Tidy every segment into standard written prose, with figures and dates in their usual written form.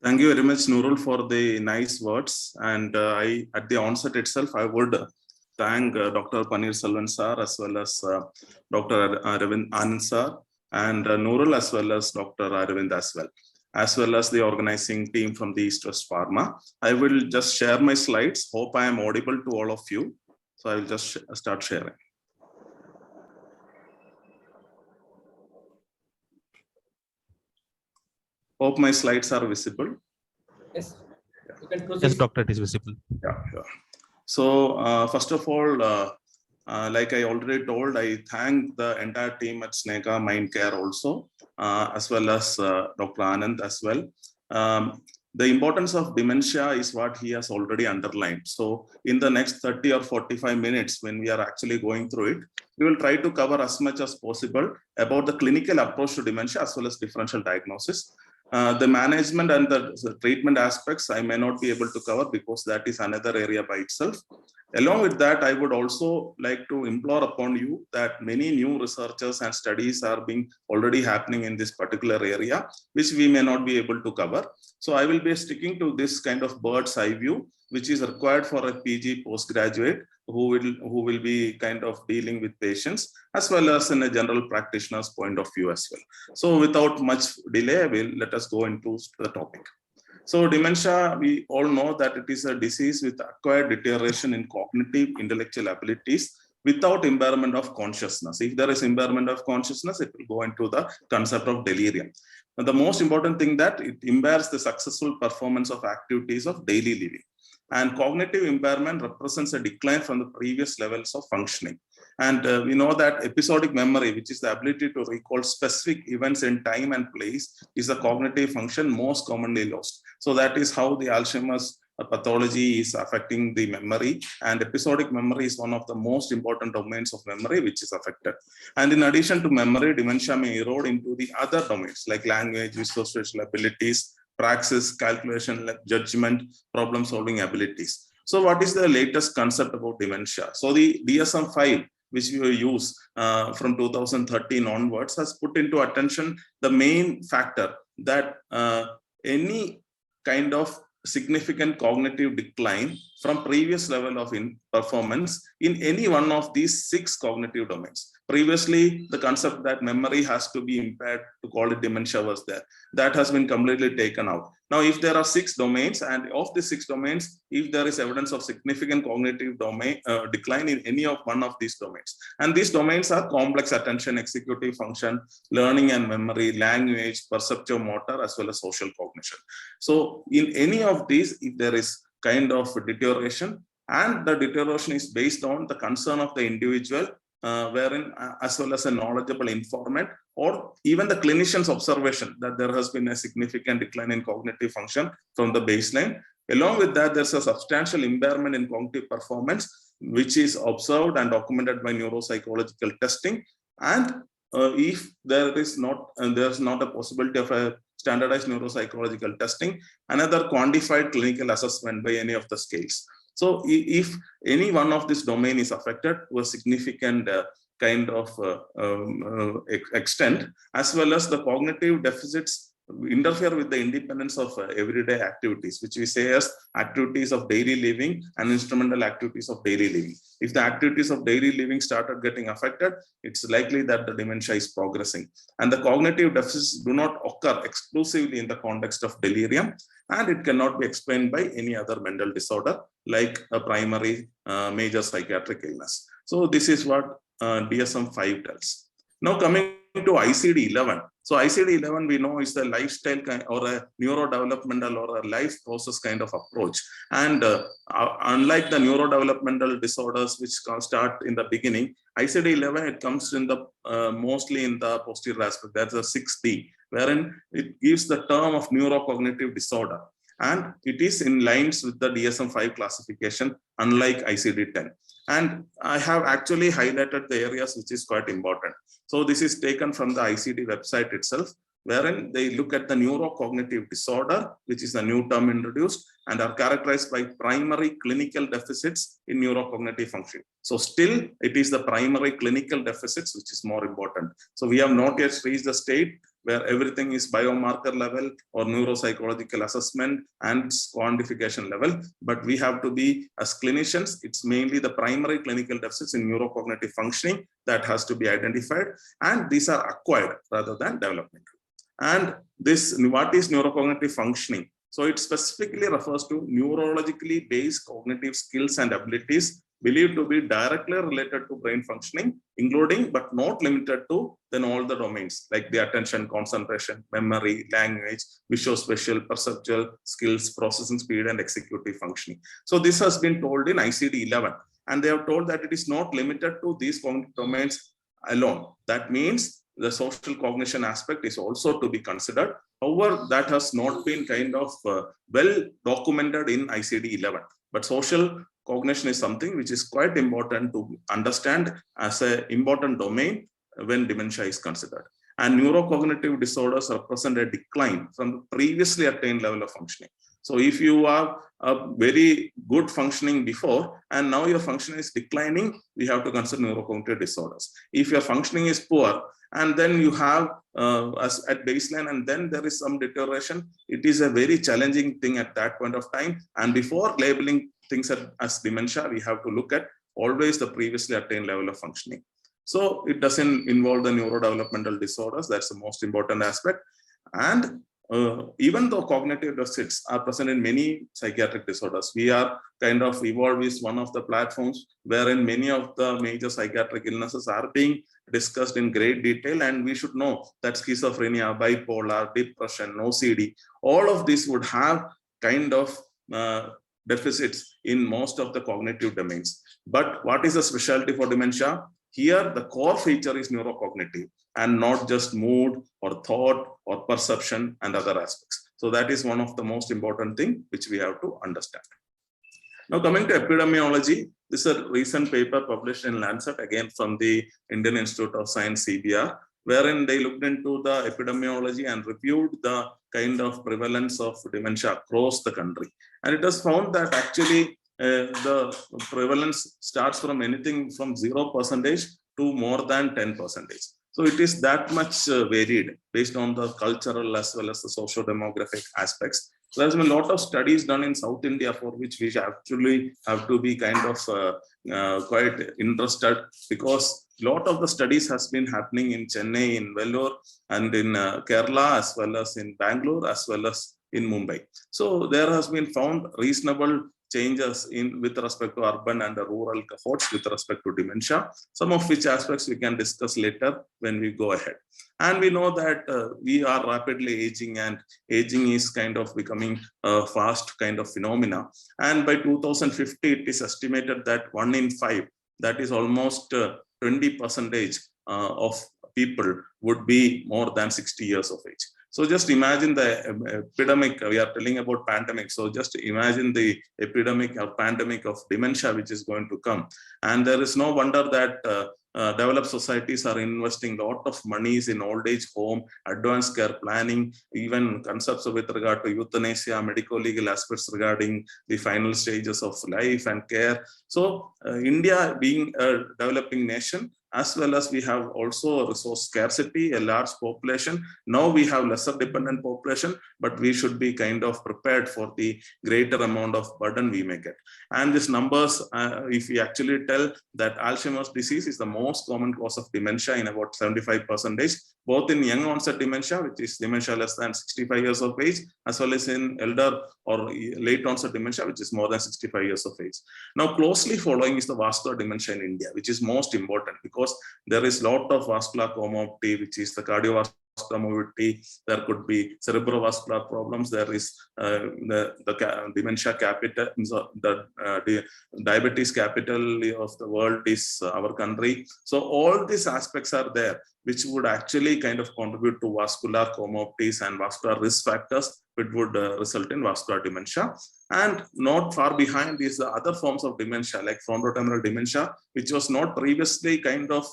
Thank you very much, Nurul, for the nice words. And at the onset itself, I would thank Dr. Panir Selvan sir, as well as Dr. Aravind Anand sir, and Nurul, as well as Dr. Aravind as well as the organizing team from the East West Pharma. I will just share my slides. Hope I am audible to all of you. So I will just start sharing. Hope my slides are visible. Yes. You can proceed. Yes, doctor, it is visible. Yeah, sure. So first of all, like I already told, I thank the entire team at Snega Mind Care also, as well as Dr. Anand as well. The importance of dementia is what he has already underlined. So in the next 30 or 45 minutes, when we are actually going through it, we will try to cover as much as possible about the clinical approach to dementia as well as differential diagnosis. The management and the treatment aspects I may not be able to cover because that is another area by itself. Along with that, I would also like to implore upon you that many new researchers and studies are being already happening in this particular area, which we may not be able to cover. So I will be sticking to this kind of bird's eye view, which is required for a PG postgraduate who will be kind of dealing with patients, as well as in a general practitioner's point of view as well. So without much delay, let us go into the topic. So dementia, we all know that it is a disease with acquired deterioration in cognitive intellectual abilities without impairment of consciousness. If there is impairment of consciousness, it will go into the concept of delirium. Now, the most important thing that it impairs the successful performance of activities of daily living. And cognitive impairment represents a decline from the previous levels of functioning. And we know that episodic memory, which is the ability to recall specific events in time and place, is a cognitive function most commonly lost. So that is how the Alzheimer's pathology is affecting the memory, and episodic memory is one of the most important domains of memory which is affected. And in addition to memory, dementia may erode into the other domains like language, visual abilities, praxis, calculation, judgment, problem solving abilities. So what is the latest concept about dementia? So the DSM-5, which we use from 2013 onwards, has put into attention the main factor that any kind of significant cognitive decline from previous level of performance in any one of these 6 cognitive domains. Previously, the concept that memory has to be impaired to call it dementia was there. That has been completely taken out. Now, if there are 6 domains, and of the 6 domains, if there is evidence of significant cognitive domain decline in any of one of these domains, and these domains are complex attention, executive function, learning and memory, language, perceptive motor, as well as social cognition. So in any of these, if there is kind of deterioration, and the deterioration is based on the concern of the individual, wherein as well as a knowledgeable informant, or even the clinician's observation that there has been a significant decline in cognitive function from the baseline. Along with that, there's a substantial impairment in cognitive performance, which is observed and documented by neuropsychological testing. And if there is there's not a possibility of a standardized neuropsychological testing, another quantified clinical assessment by any of the scales. So if any one of this domain is affected to a significant kind of extent, as well as the cognitive deficits interfere with the independence of everyday activities, which we say as activities of daily living and instrumental activities of daily living. If the activities of daily living started getting affected, it's likely that the dementia is progressing. And the cognitive deficits do not occur exclusively in the context of delirium, and it cannot be explained by any other mental disorder like a primary major psychiatric illness. So this is what DSM-5 tells. Now coming to ICD-11. So ICD-11 we know is the lifestyle kind or a neurodevelopmental or a life process kind of approach. And unlike the neurodevelopmental disorders which start in the beginning, ICD-11 it comes in the mostly in the posterior aspect. That's a 6D, wherein it gives the term of neurocognitive disorder. And it is in lines with the DSM-5 classification, unlike ICD-10. And I have actually highlighted the areas which is quite important. So this is taken from the ICD website itself, wherein they look at the neurocognitive disorder, which is a new term introduced, and are characterized by primary clinical deficits in neurocognitive function. So still, it is the primary clinical deficits which is more important. So we have not yet reached the state where everything is biomarker level or neuropsychological assessment and quantification level. But we have to be, as clinicians, it's mainly the primary clinical deficits in neurocognitive functioning that has to be identified, and these are acquired rather than developmental. And this, what is neurocognitive functioning? So it specifically refers to neurologically based cognitive skills and abilities believed to be directly related to brain functioning, including but not limited to then all the domains like the attention, concentration, memory, language, visuospatial, perceptual skills, processing speed, and executive functioning. So this has been told in ICD-11, and they have told that it is not limited to these cognitive domains alone. That means the social cognition aspect is also to be considered. However, that has not been kind of well documented in ICD-11. But social cognition is something which is quite important to understand as an important domain when dementia is considered. And neurocognitive disorders represent a decline from the previously attained level of functioning. So if you are a very good functioning before and now your function is declining, we have to consider neurocognitive disorders. If your functioning is poor and then you have as at baseline and then there is some deterioration, it is a very challenging thing at that point of time. And before labeling things as dementia, we have to look at always the previously attained level of functioning. So it doesn't involve the neurodevelopmental disorders. That's the most important aspect. And even though cognitive deficits are present in many psychiatric disorders, we are kind of evolved is one of the platforms wherein many of the major psychiatric illnesses are being discussed in great detail. And we should know that schizophrenia, bipolar, depression, OCD, all of these would have kind of deficits in most of the cognitive domains. But what is the specialty for dementia? Here, the core feature is neurocognitive and not just mood or thought or perception and other aspects. So that is one of the most important thing which we have to understand. Now coming to epidemiology, this is a recent paper published in Lancet, again from the Indian Institute of Science, CBR, wherein they looked into the epidemiology and reviewed the kind of prevalence of dementia across the country. And it was found that actually the prevalence starts from anything from 0% to more than 10%. So it is that much varied based on the cultural as well as the socio-demographic aspects. So there's been a lot of studies done in South India for which we actually have to be kind of quite interested, because a lot of the studies has been happening in Chennai, in Vellore, and in Kerala, as well as in Bangalore, as well as in Mumbai. So there has been found reasonable changes in with respect to urban and the rural cohorts with respect to dementia, some of which aspects we can discuss later when we go ahead. And we know that we are rapidly aging, and aging is kind of becoming a fast kind of phenomena. And by 2050, it is estimated that 1 in 5, that is almost 20% of people would be more than 60 years of age. So just imagine the epidemic, we are telling about pandemic. So just imagine the epidemic or pandemic of dementia, which is going to come. And there is no wonder that developed societies are investing a lot of monies in old age home, advanced care planning, even concepts with regard to euthanasia, medical legal aspects regarding the final stages of life and care. So India being a developing nation, as well as we have also a resource scarcity, a large population. Now we have lesser dependent population, but we should be kind of prepared for the greater amount of burden we may get. And these numbers, if we actually tell that Alzheimer's disease is the most common cause of dementia in about 75%, both in young onset dementia, which is dementia less than 65 years of age, as well as in elder or late onset dementia, which is more than 65 years of age. Now closely following is the vascular dementia in India, which is most important because there is a lot of vascular comorbidity, which is the cardiovascular morbidity. There could be cerebrovascular problems. There is the dementia capital, the diabetes capital of the world is our country. So all these aspects are there, which would actually kind of contribute to vascular comorbidities and vascular risk factors, which would result in vascular dementia. And not far behind is the other forms of dementia, like frontotemporal dementia, which was not previously kind of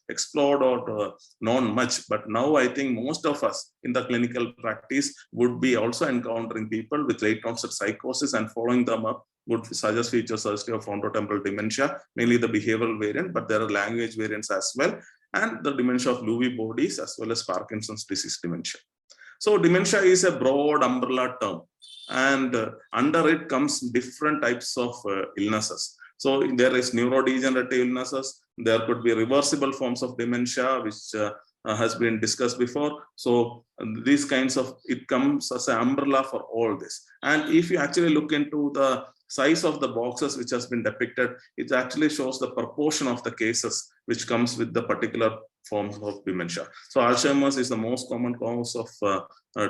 explored or known much. But now I think most of us in the clinical practice would be also encountering people with late onset psychosis, and following them up would suggest features of frontotemporal dementia, mainly the behavioral variant, but there are language variants as well. and the dementia of Lewy bodies as well as Parkinson's disease dementia. So dementia is a broad umbrella term, and under it comes different types of illnesses. So there is neurodegenerative illnesses. There could be reversible forms of dementia, which has been discussed before. So these kinds of, it comes as an umbrella for all this. And if you actually look into the size of the boxes which has been depicted, it actually shows the proportion of the cases which comes with the particular forms of dementia. So Alzheimer's is the most common cause of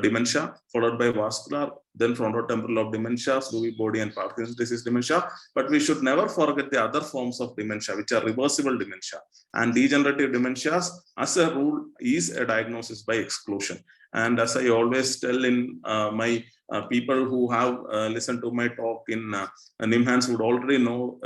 dementia, followed by vascular, then frontotemporal lobe dementia, Lewy body and Parkinson's disease dementia. But we should never forget the other forms of dementia, which are reversible dementia. And degenerative dementias, as a rule, is a diagnosis by exclusion. And as I always tell in my people who have listened to my talk in NIMHANS would already know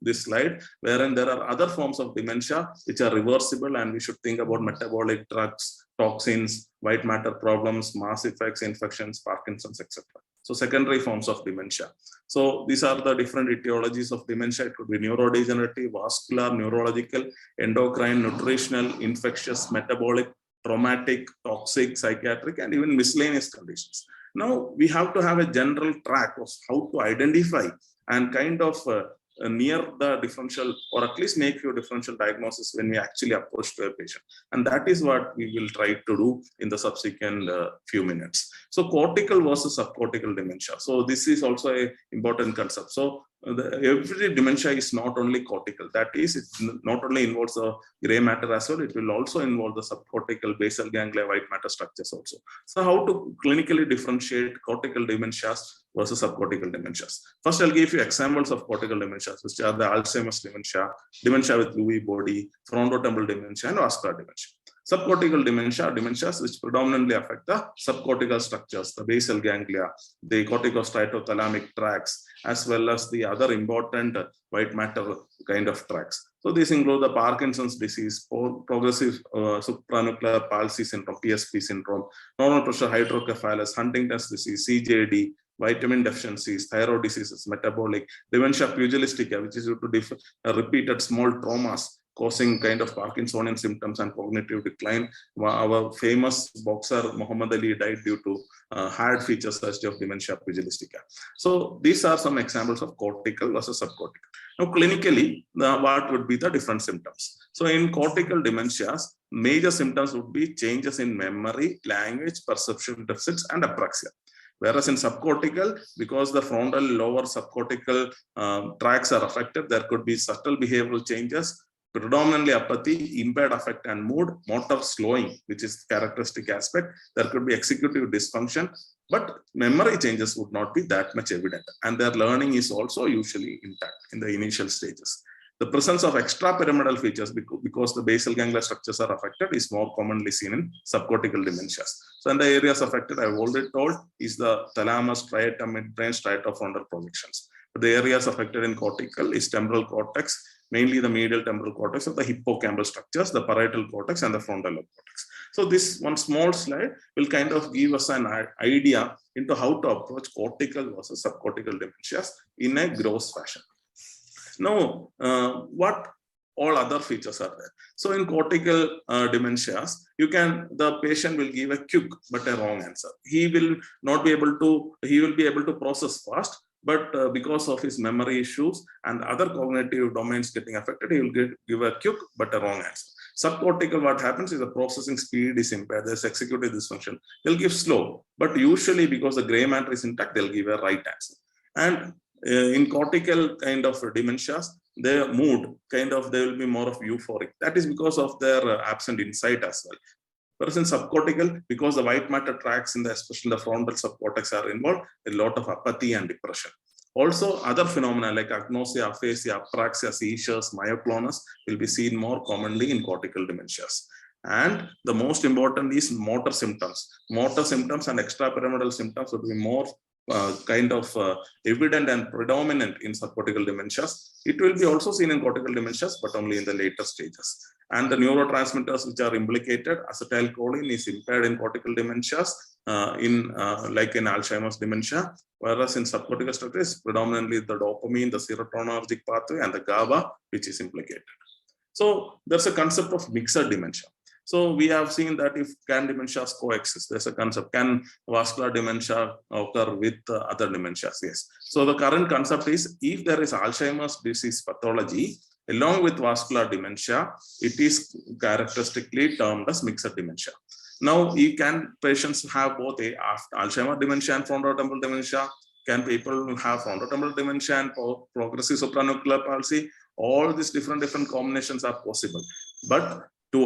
this slide, wherein there are other forms of dementia which are reversible, and we should think about metabolic drugs, toxins, white matter problems, mass effects, infections, Parkinson's, etc. So secondary forms of dementia. So these are the different etiologies of dementia. It could be neurodegenerative, vascular, neurological, endocrine, nutritional, infectious, metabolic, traumatic, toxic, psychiatric, and even miscellaneous conditions. Now we have to have a general track of how to identify and kind of near the differential, or at least make your differential diagnosis when we actually approach to a patient. And that is what we will try to do in the subsequent few minutes. So cortical versus subcortical dementia. So this is also an important concept. So every dementia is not only cortical. That is, it not only involves the gray matter as well, it will also involve the subcortical, basal ganglia, white matter structures also. So how to clinically differentiate cortical dementias versus subcortical dementias? First, I'll give you examples of cortical dementias, which are the Alzheimer's dementia, dementia with Lewy body, frontotemporal dementia, and vascular dementia. Subcortical dementia, dementias which predominantly affect the subcortical structures, the basal ganglia, the corticostriatothalamic tracts, as well as the other important white matter kind of tracts. So these include the Parkinson's disease, progressive supranuclear palsy syndrome, PSP syndrome, normal pressure hydrocephalus, Huntington's disease, CJD, vitamin deficiencies, thyroid diseases, metabolic, dementia pugilistica, which is due to repeated small traumas causing kind of Parkinsonian symptoms and cognitive decline. Our famous boxer Muhammad Ali died due to hard feature surgery of dementia pugilistica. So these are some examples of cortical versus subcortical. Now clinically, what would be the different symptoms? So in cortical dementias, major symptoms would be changes in memory, language, perception deficits, and apraxia. Whereas in subcortical, because the frontal lower subcortical tracts are affected, there could be subtle behavioral changes, predominantly apathy, impaired affect and mood, motor slowing, which is characteristic aspect. There could be executive dysfunction, but memory changes would not be that much evident. And their learning is also usually intact in the initial stages. The presence of extrapyramidal features, because the basal ganglia structures are affected, is more commonly seen in subcortical dementias. So in the areas affected, I've already told, is the thalamus, striatum, midbrain, striatofrontal projections. But the areas affected in cortical is temporal cortex, mainly the medial temporal cortex of the hippocampal structures, the parietal cortex, and the frontal lobe cortex. So this one small slide will kind of give us an idea into how to approach cortical versus subcortical dementias in a gross fashion. Now, what all other features are there? So in cortical dementias, the patient will give a quick but a wrong answer. He will be able to process fast, but because of his memory issues and other cognitive domains getting affected, he will give a quick but a wrong answer. Subcortical, what happens is the processing speed is impaired, there's executive dysfunction. They'll give slow, but usually because the gray matter is intact, they'll give a right answer. And in cortical kind of dementias, their mood they will be more of euphoric. That is because of their absent insight as well. Whereas in subcortical, because the white matter tracts especially the frontal subcortex are involved, a lot of apathy and depression. Also, other phenomena like agnosia, aphasia, apraxia, seizures, myoclonus will be seen more commonly in cortical dementias. And the most important is motor symptoms. Motor symptoms and extrapyramidal symptoms would be more evident and predominant in subcortical dementias. It will be also seen in cortical dementias, but only in the later stages. And the neurotransmitters which are implicated, acetylcholine is impaired in cortical dementias, like in Alzheimer's dementia, whereas in subcortical structures, predominantly the dopamine, the serotonergic pathway, and the GABA, which is implicated. So there's a concept of mixed dementia. So we have seen that if can dementias coexist, there's a concept, can vascular dementia occur with other dementias? Yes. So the current concept is if there is Alzheimer's disease pathology along with vascular dementia, it is characteristically termed as mixed dementia. Now, can patients have both Alzheimer's dementia and frontotemporal dementia? Can people have frontotemporal dementia and progressive supranuclear palsy? All these different combinations are possible. But to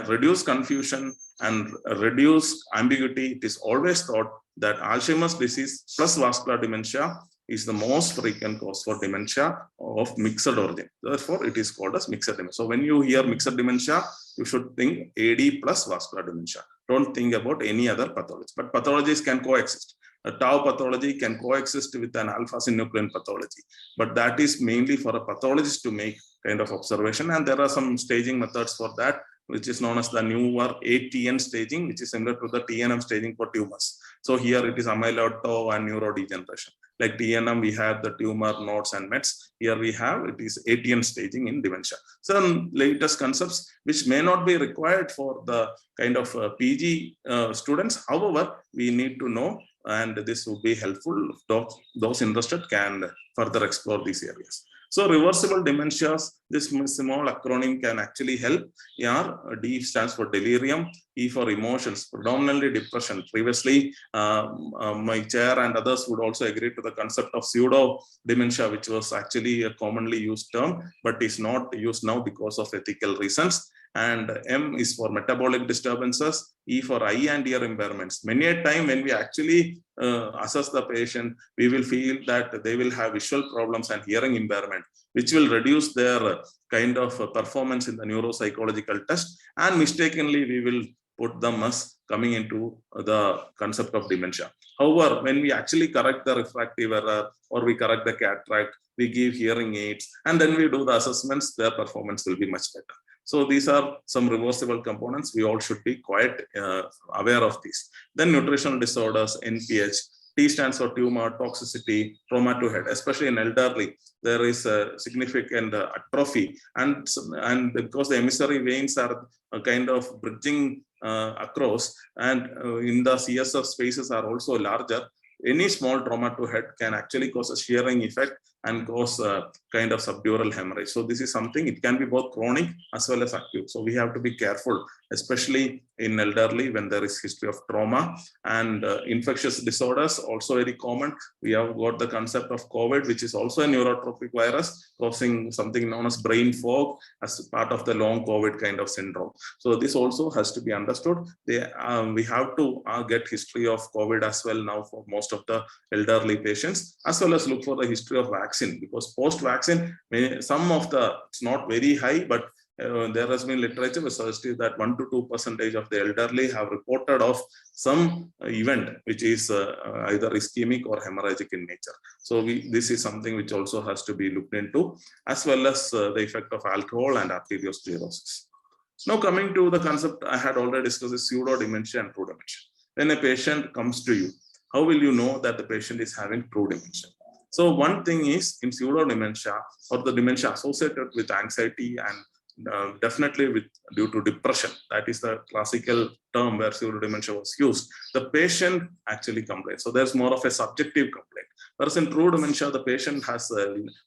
reduce confusion and reduce ambiguity, it is always thought that Alzheimer's disease plus vascular dementia is the most frequent cause for dementia of mixed origin. Therefore, it is called as mixed dementia. So when you hear mixed dementia, you should think AD plus vascular dementia. Don't think about any other pathology. But pathologies can coexist. A tau pathology can coexist with an alpha-synuclein pathology. But that is mainly for a pathologist to make kind of observation. And there are some staging methods for that, which is known as the newer ATN staging, which is similar to the TNM staging for tumors. So here it is amyloid tau and neurodegeneration. Like TNM, we have the tumor, nodes, and mets. Here we have it is ATN staging in dementia. Some latest concepts which may not be required for the kind of PG students. However, we need to know, and this will be helpful. Those interested can further explore these areas. So reversible dementias, this small acronym can actually help. D stands for delirium, E for emotions, predominantly depression. Previously, my chair and others would also agree to the concept of pseudo dementia, which was actually a commonly used term, but is not used now because of ethical reasons. And M is for metabolic disturbances, E for eye and ear impairments. Many a time when we actually assess the patient, we will feel that they will have visual problems and hearing impairment, which will reduce their kind of performance in the neuropsychological test. And mistakenly, we will put them as coming into the concept of dementia. However, when we actually correct the refractive error or we correct the cataract, we give hearing aids, and then we do the assessments, their performance will be much better. So these are some reversible components. We all should be quite aware of these. Then nutritional disorders, NPH, T stands for tumor, toxicity, trauma to head, especially in elderly. There is a significant atrophy, and because the emissary veins are a kind of bridging across, and in the CSF spaces are also larger, any small trauma to head can actually cause a shearing effect and cause a kind of subdural hemorrhage. So this is something, it can be both chronic as well as acute. So we have to be careful, especially in elderly when there is history of trauma. And infectious disorders, also very common. We have got the concept of COVID, which is also a neurotropic virus causing something known as brain fog as part of the long COVID kind of syndrome. So this also has to be understood. We have to get history of COVID as well now for most of the elderly patients, as well as look for the history of vaccine, because post-vaccine, some of the, it's not very high, but there has been literature which suggests that 1 to 2% of the elderly have reported of some event which is either ischemic or hemorrhagic in nature. So this is something which also has to be looked into, as well as the effect of alcohol and arteriosclerosis. Now coming to the concept I had already discussed, is pseudo dementia and true dementia. When a patient comes to you, how will you know that the patient is having true dementia? So one thing is in pseudo dementia, or the dementia associated with anxiety and definitely due to depression, that is the classical term where pseudo dementia was used, the patient actually complains. So there's more of a subjective complaint. Whereas in true dementia, the patient has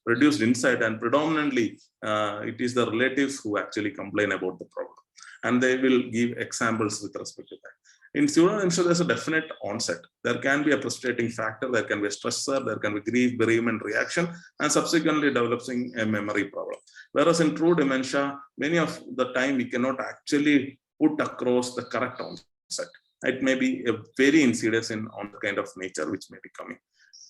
reduced insight, and predominantly it is the relatives who actually complain about the problem. And they will give examples with respect to that. In pseudo dementia, there's a definite onset. There can be a frustrating factor, there can be a stressor, there can be grief, bereavement, reaction, and subsequently developing a memory problem. Whereas in true dementia, many of the time we cannot actually put across the correct onset. It may be a very insidious on the kind of nature which may be coming.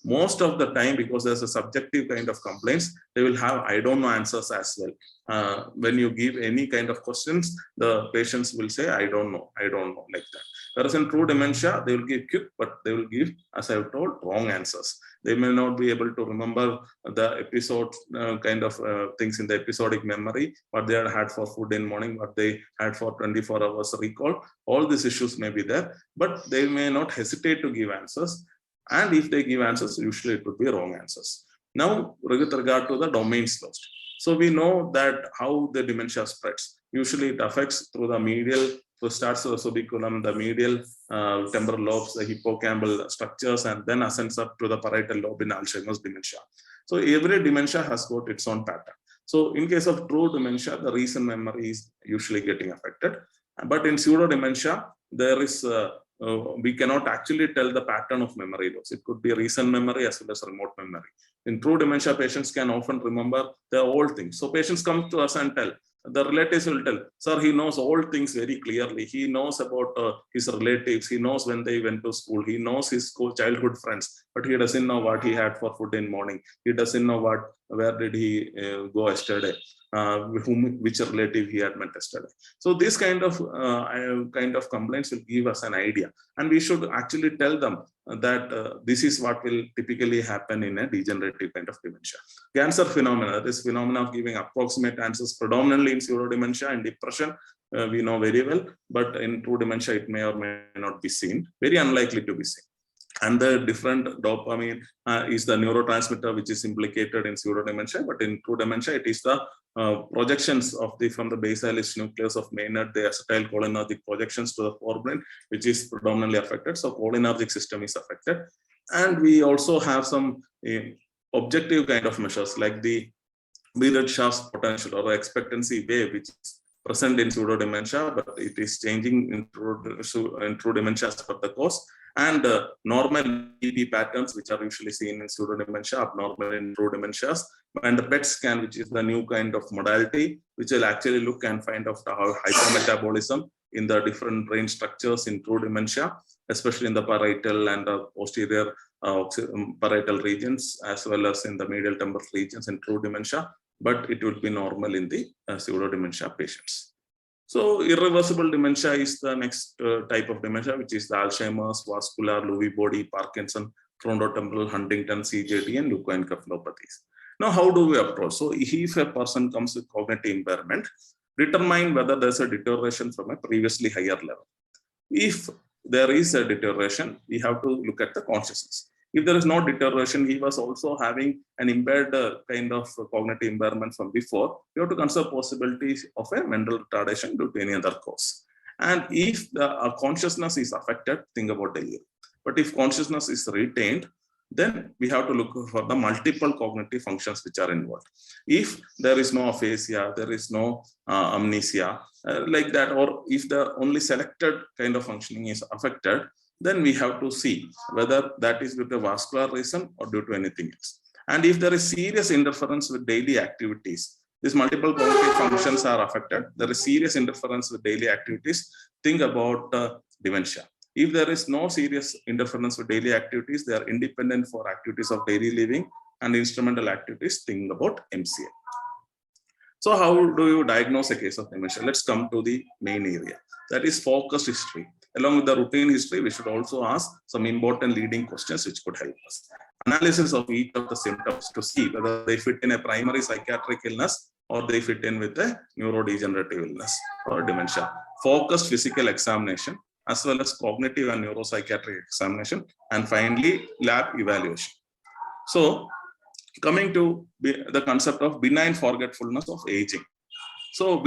Most of the time, because there's a subjective kind of complaints, they will have I don't know answers as well. When you give any kind of questions, the patients will say I don't know, like that. Whereas in true dementia, they will give quick, but they will give, as I've told, wrong answers. They may not be able to remember the episode kind of things in the episodic memory, what they had for food in morning, what they had for 24 hours recall. All these issues may be there, but they may not hesitate to give answers. And if they give answers, usually it would be wrong answers. Now, with regard to the domains lost. So we know that how the dementia spreads. Usually it affects through the medial, so starts with the subiculum, the medial temporal lobes, the hippocampal structures, and then ascends up to the parietal lobe in Alzheimer's dementia. So every dementia has got its own pattern. So in case of true dementia, the recent memory is usually getting affected. But in pseudo dementia, there is we cannot actually tell the pattern of memory loss. It could be recent memory as well as remote memory. In true dementia, patients can often remember the old things. So patients come to us and tell, the relatives will tell, sir, he knows all things very clearly. He knows about his relatives. He knows when they went to school. He knows his childhood friends, but he doesn't know what he had for food in morning. He doesn't know where did he go yesterday, which relative he had met yesterday. So this kind of complaints will give us an idea, and we should actually tell them that this is what will typically happen in a degenerative kind of dementia. Cancer phenomena, this phenomena of giving approximate answers predominantly in pseudo dementia and depression, we know very well, but in true dementia it may or may not be seen, very unlikely to be seen. And the different dopamine is the neurotransmitter which is implicated in pseudo dementia, but in true dementia it is the projections of from the basalis nucleus of Maynard, the acetylcholinergic projections to the forebrain, which is predominantly affected. So cholinergic system is affected. And we also have some objective kind of measures like the Bird-Shaft's potential or expectancy wave, which is present in pseudo dementia, but it is changing in true dementia as per the cause. And normal EP patterns, which are usually seen in pseudo dementia, abnormal in true dementias, and the PET scan, which is the new kind of modality, which will actually look and find out how hypermetabolism in the different brain structures in true dementia, especially in the parietal and posterior parietal regions, as well as in the medial temporal regions in true dementia, but it will be normal in the pseudo dementia patients. So irreversible dementia is the next type of dementia, which is the Alzheimer's, vascular, Lewy body, Parkinson, frontotemporal, Huntington, CJD, and leukoencephalopathies. Now, how do we approach? So if a person comes with cognitive impairment, determine whether there's a deterioration from a previously higher level. If there is a deterioration, we have to look at the consciousness. If there is no deterioration, he was also having an impaired kind of cognitive impairment from before, you have to consider possibilities of a mental retardation due to any other cause. And if the consciousness is affected, think about delirium. But if consciousness is retained, then we have to look for the multiple cognitive functions which are involved. If there is no aphasia, there is no amnesia like that, or if the only selected kind of functioning is affected, then we have to see whether that is due to vascular reason or due to anything else. And if there is serious interference with daily activities, these multiple cognitive functions are affected, there is serious interference with daily activities, think about dementia. If there is no serious interference with daily activities, they are independent for activities of daily living and instrumental activities, think about MCA. So how do you diagnose a case of dementia? Let's come to the main area, that is focused history. Along with the routine history, we should also ask some important leading questions which could help us. Analysis of each of the symptoms to see whether they fit in a primary psychiatric illness or they fit in with a neurodegenerative illness or dementia. Focused physical examination, as well as cognitive and neuropsychiatric examination, and finally lab evaluation. So coming to the concept of benign forgetfulness of aging. So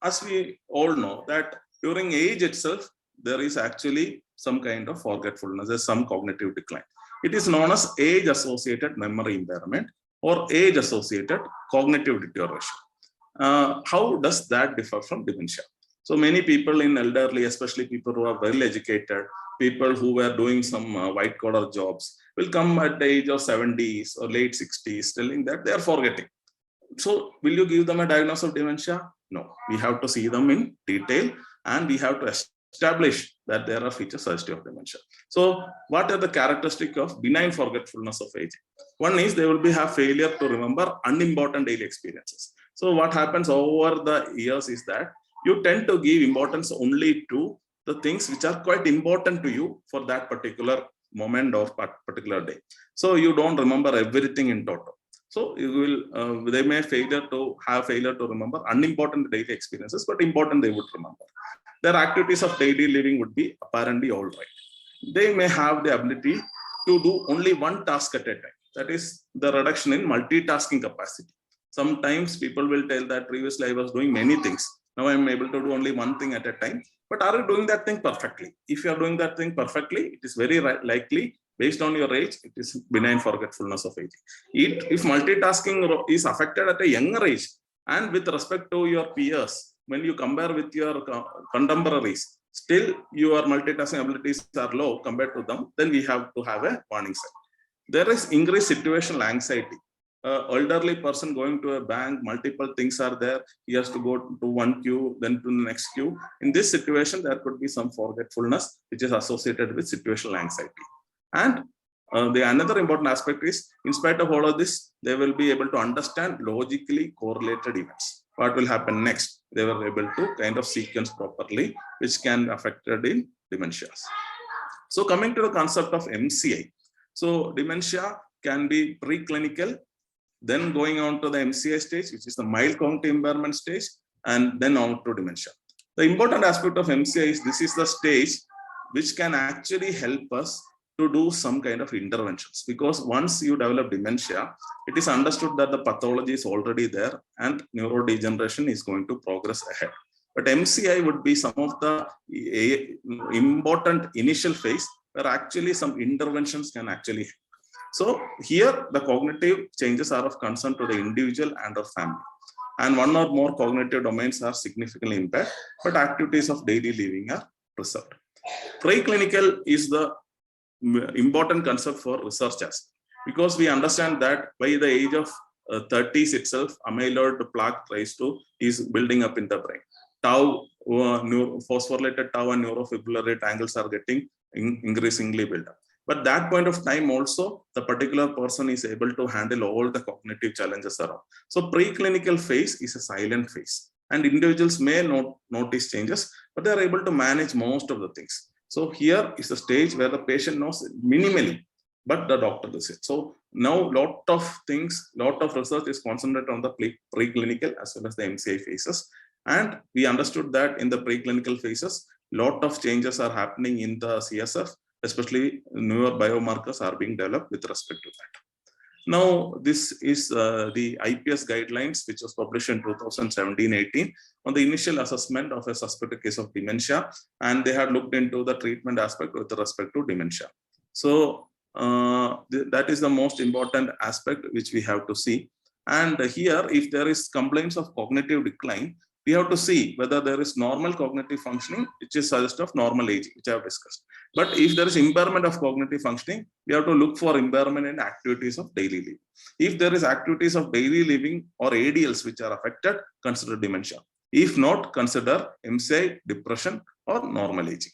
as we all know that during age itself, there is actually some kind of forgetfulness, there's some cognitive decline. It is known as age-associated memory impairment or age-associated cognitive deterioration. How does that differ from dementia? So many people in elderly, especially people who are well educated, people who were doing some white collar jobs, will come at the age of 70s or late 60s telling that they are forgetting. So will you give them a diagnosis of dementia? No, we have to see them in detail and we have to establish that there are features suggestive of dementia. So what are the characteristics of benign forgetfulness of aging? One is they will have failure to remember unimportant daily experiences. So what happens over the years is that you tend to give importance only to the things which are quite important to you for that particular moment or particular day. So you don't remember everything in total. So you will, they may failure to remember unimportant daily experiences, but important they would remember. Their activities of daily living would be apparently all right. They may have the ability to do only one task at a time. That is the reduction in multitasking capacity. Sometimes people will tell that previously I was doing many things. Now I'm able to do only one thing at a time. But are you doing that thing perfectly? If you are doing that thing perfectly, it is very likely, based on your age, it is benign forgetfulness of aging. If multitasking is affected at a younger age, and with respect to your peers, when you compare with your contemporaries, still your multitasking abilities are low compared to them, then we have to have a warning sign. There is increased situational anxiety. Elderly person going to a bank, multiple things are there. He has to go to one queue, then to the next queue. In this situation, there could be some forgetfulness, which is associated with situational anxiety. And the another important aspect is, in spite of all of this, they will be able to understand logically correlated events. What will happen next? They were able to kind of sequence properly, which can be affected in dementias. So coming to the concept of MCI. So dementia can be preclinical, then going on to the MCI stage, which is the mild cognitive impairment stage, and then on to dementia. The important aspect of MCI is this is the stage which can actually help us to do some kind of interventions, because once you develop dementia, it is understood that the pathology is already there and neurodegeneration is going to progress ahead. But MCI would be some of the important initial phase where actually some interventions can actually help. So here the cognitive changes are of concern to the individual and or family. And one or more cognitive domains are significantly impaired, but activities of daily living are preserved. Preclinical is the important concept for researchers, because we understand that by the age of 30s itself, amyloid plaque is building up in the brain. Tau, phosphorylated tau and neurofibrillary tangles are getting increasingly built up. But that point of time also, the particular person is able to handle all the cognitive challenges around. So preclinical phase is a silent phase, and individuals may not notice changes, but they are able to manage most of the things. So here is the stage where the patient knows minimally, but the doctor does it. So now lot of research is concentrated on the preclinical as well as the MCI phases. And we understood that in the preclinical phases, lot of changes are happening in the CSF, especially newer biomarkers are being developed with respect to that. Now, this is the IPS guidelines, which was published in 2017-18 on the initial assessment of a suspected case of dementia, and they had looked into the treatment aspect with respect to dementia. So that is the most important aspect which we have to see. And here, if there is complaints of cognitive decline, we have to see whether there is normal cognitive functioning, which is suggestive of normal aging, which I have discussed. But if there is impairment of cognitive functioning, we have to look for impairment in activities of daily living. If there is activities of daily living or ADLs which are affected, consider dementia. If not, consider MCI, depression, or normal aging.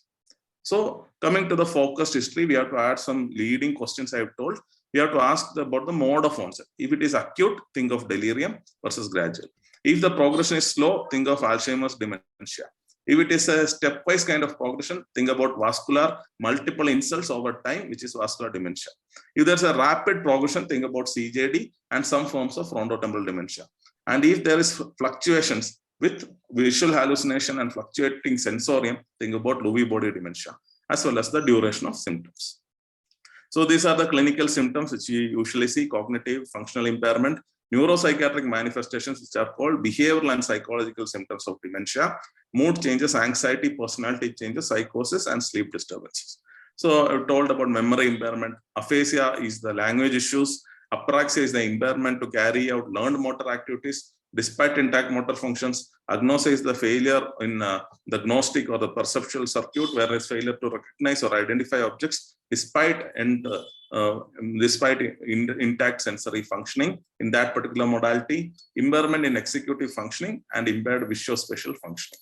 So coming to the focused history, we have to add some leading questions I have told. We have to ask about the mode of onset. If it is acute, think of delirium versus gradual. If the progression is slow, think of Alzheimer's dementia. If it is a stepwise kind of progression, think about vascular multiple insults over time, which is vascular dementia. If there's a rapid progression, think about CJD and some forms of frontotemporal dementia. And if there is fluctuations with visual hallucination and fluctuating sensorium, think about Lewy body dementia, as well as the duration of symptoms. So these are the clinical symptoms which we usually see: cognitive, functional impairment, neuropsychiatric manifestations, which are called behavioral and psychological symptoms of dementia, mood changes, anxiety, personality changes, psychosis, and sleep disturbances. So I've told about memory impairment. Aphasia is the language issues. Apraxia is the impairment to carry out learned motor activities despite intact motor functions. Agnosia is the failure in the gnostic or the perceptual circuit, whereas failure to recognize or identify objects despite intact sensory functioning in that particular modality. Impairment in executive functioning and impaired visuospatial functioning.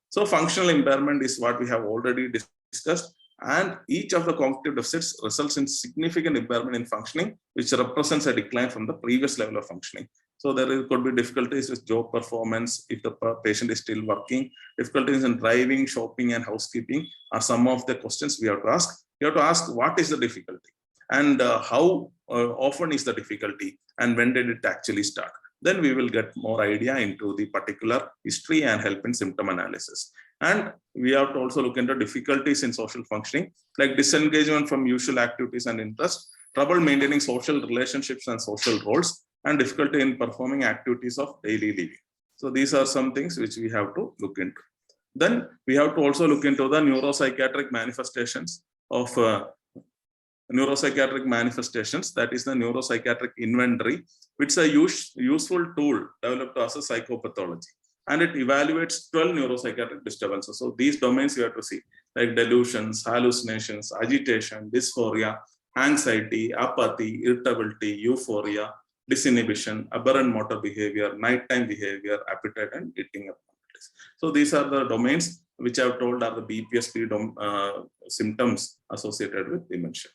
So functional impairment is what we have already discussed, and each of the cognitive deficits results in significant impairment in functioning, which represents a decline from the previous level of functioning. So there could be difficulties with job performance if the patient is still working. Difficulties in driving, shopping, and housekeeping are some of the questions we have to ask. We have to ask what is the difficulty, and how often is the difficulty, and when did it actually start. Then we will get more idea into the particular history and help in symptom analysis. And we have to also look into difficulties in social functioning, like disengagement from usual activities and interests, trouble maintaining social relationships and social roles, and difficulty in performing activities of daily living. So these are some things which we have to look into. Then we have to also look into the neuropsychiatric manifestations of neuropsychiatric manifestations, that is the neuropsychiatric inventory, which is a useful tool developed as a psychopathology. And it evaluates 12 neuropsychiatric disturbances. So these domains you have to see, like delusions, hallucinations, agitation, dysphoria, anxiety, apathy, irritability, euphoria, disinhibition, aberrant motor behavior, nighttime behavior, appetite, and eating abnormalities. So these are the domains which I have told are the BPSP symptoms associated with dementia.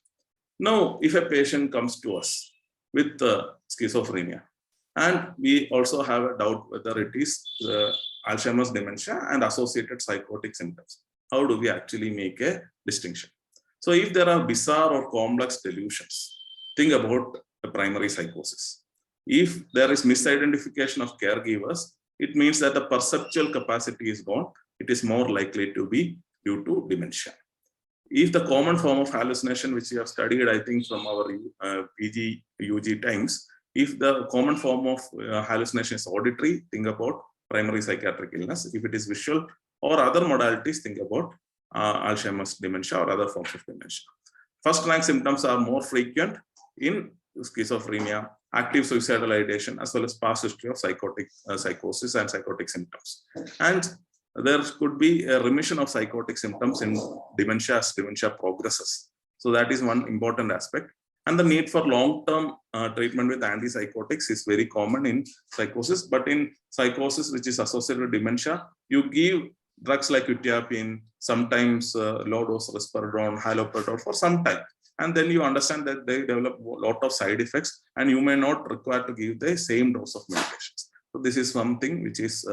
Now, if a patient comes to us with schizophrenia, and we also have a doubt whether it is Alzheimer's dementia and associated psychotic symptoms, how do we actually make a distinction? So if there are bizarre or complex delusions, think about the primary psychosis. If there is misidentification of caregivers, it means that the perceptual capacity is gone. It is more likely to be due to dementia. If the common form of hallucination, which we have studied, I think from our PG, UG times, if the common form of hallucination is auditory, think about primary psychiatric illness. If it is visual or other modalities, think about Alzheimer's dementia or other forms of dementia. First rank symptoms are more frequent in schizophrenia, active suicidal ideation, as well as past history of psychosis and psychotic symptoms. And there could be a remission of psychotic symptoms in dementia as dementia progresses. So that is one important aspect. And the need for long-term treatment with antipsychotics is very common in psychosis. But in psychosis, which is associated with dementia, you give drugs like quetiapine, sometimes low-dose risperidone, haloperidol for some time. And then you understand that they develop a lot of side effects, and you may not require to give the same dose of medications. So this is something which is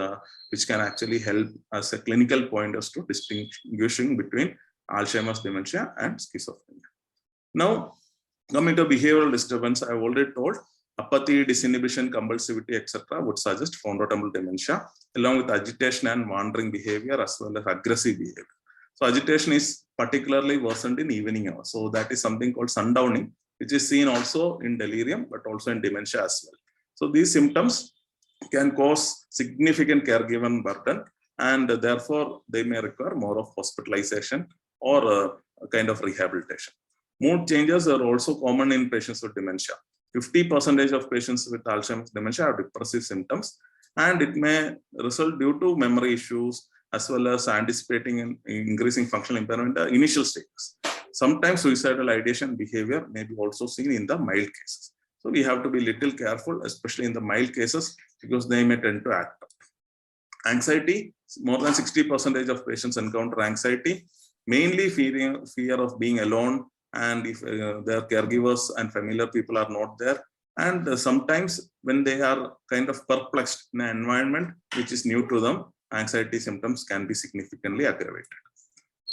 which can actually help as a clinical point as to distinguishing between Alzheimer's dementia and schizophrenia. Now, coming to behavioral disturbance, I have already told apathy, disinhibition, compulsivity, etc. would suggest frontotemporal dementia, along with agitation and wandering behavior as well as aggressive behavior. So agitation is particularly worsened in evening hours. So that is something called sundowning, which is seen also in delirium, but also in dementia as well. So these symptoms can cause significant caregiver burden, and therefore they may require more of hospitalization or a kind of rehabilitation. Mood changes are also common in patients with dementia. 50% of patients with Alzheimer's dementia have depressive symptoms, and it may result due to memory issues as well as anticipating and increasing functional impairment in the initial stages. Sometimes suicidal ideation behavior may be also seen in the mild cases. So we have to be little careful, especially in the mild cases, because they may tend to act up. Anxiety, more than 60% of patients encounter anxiety, mainly fear of being alone, and if their caregivers and familiar people are not there. And sometimes when they are kind of perplexed in an environment which is new to them, anxiety symptoms can be significantly aggravated.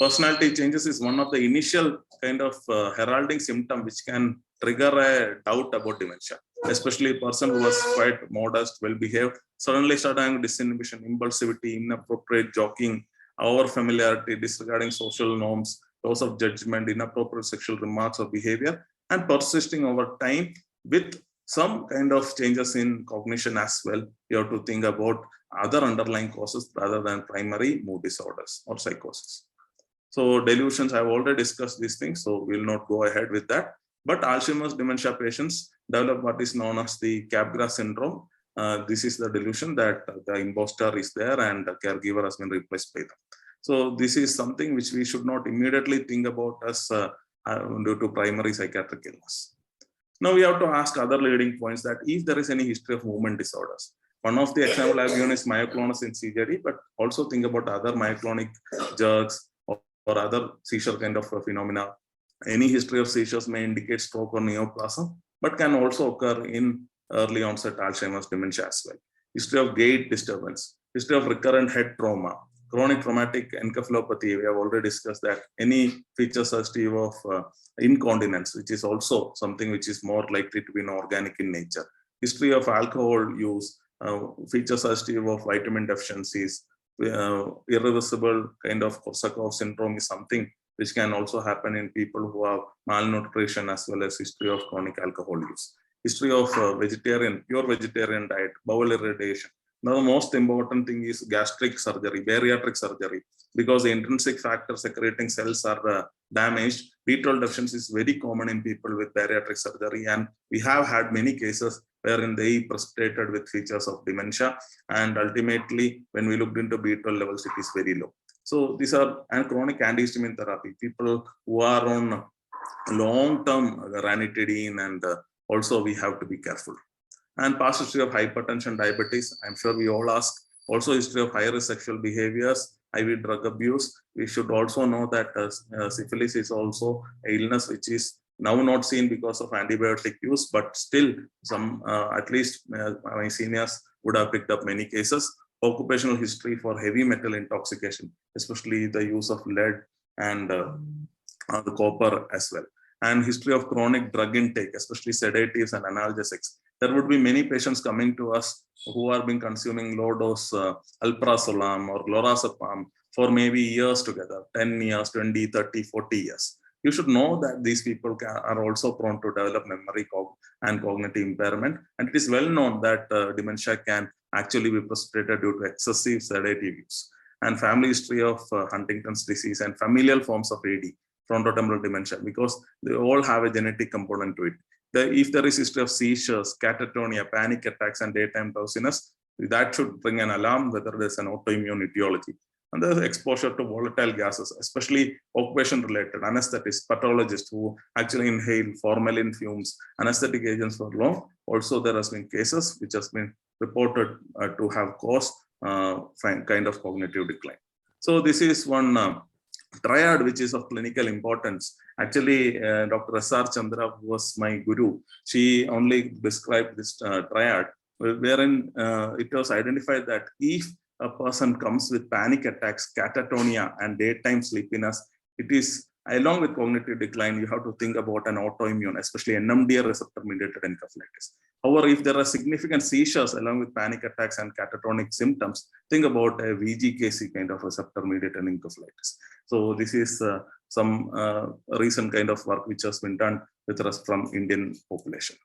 Personality changes is one of the initial kind of heralding symptom which can trigger a doubt about dementia, especially a person who was quite modest, well-behaved, suddenly start having disinhibition, impulsivity, inappropriate joking, over-familiarity, disregarding social norms, loss of judgment, inappropriate sexual remarks or behavior, and persisting over time with some kind of changes in cognition as well. You have to think about other underlying causes rather than primary mood disorders or psychosis. So delusions, I've already discussed these things, so we'll not go ahead with that. But Alzheimer's dementia patients develop what is known as the Capgras syndrome. This is the delusion that the imposter is there and the caregiver has been replaced by them. So this is something which we should not immediately think about as due to primary psychiatric illness. Now we have to ask other leading points that if there is any history of movement disorders. One of the example I've given is myoclonus in CJD, but also think about other myoclonic jerks or other seizure kind of phenomena. Any history of seizures may indicate stroke or neoplasm, but can also occur in early onset Alzheimer's dementia as well. History of gait disturbance, history of recurrent head trauma, chronic traumatic encephalopathy. We have already discussed that. Any feature suggestive of incontinence, which is also something which is more likely to be inorganic in nature. History of alcohol use, feature suggestive of vitamin deficiencies, irreversible kind of Korsakoff syndrome is something which can also happen in people who have malnutrition as well as history of chronic alcohol use. history of pure vegetarian diet, bowel irradiation. Now, the most important thing is gastric surgery, bariatric surgery, because the intrinsic factor secreting cells are damaged. B12 deficiency is very common in people with bariatric surgery, and we have had many cases wherein they precipitated with features of dementia, and ultimately, when we looked into B12 levels, it is very low. So these are and chronic antihistamine therapy, people who are on long-term ranitidine, and also we have to be careful. And past history of hypertension, diabetes, I'm sure we all ask. Also history of high-risk sexual behaviors, IV drug abuse. We should also know that syphilis is also an illness which is now not seen because of antibiotic use, but still some, at least my seniors would have picked up many cases. Occupational history for heavy metal intoxication, especially the use of lead and the copper as well. And history of chronic drug intake, especially sedatives and analgesics. There would be many patients coming to us who are being consuming low dose alprazolam or lorazepam for maybe years together, 10 years, 20, 30, 40 years. You should know that these people are also prone to develop memory and cognitive impairment. And it is well known that dementia can actually be precipitated due to excessive sedative use. And family history of Huntington's disease and familial forms of AD, frontotemporal dementia, because they all have a genetic component to it. If there is history of seizures, catatonia, panic attacks, and daytime drowsiness, that should bring an alarm whether there's an autoimmune etiology. And there's exposure to volatile gases, especially occupation-related anesthetists, pathologists who actually inhale formalin fumes, anesthetic agents for long. Also, there has been cases which has been reported to have caused kind of cognitive decline. So this is one triad which is of clinical importance. Actually, Dr. S.R. Chandra was my guru. She only described this triad, wherein it was identified that if a person comes with panic attacks, catatonia, and daytime sleepiness, it is, along with cognitive decline, you have to think about an autoimmune, especially NMDA receptor-mediated encephalitis. However, if there are significant seizures along with panic attacks and catatonic symptoms, think about a VGKC kind of receptor-mediated encephalitis. So this is some recent kind of work which has been done with us from Indian population.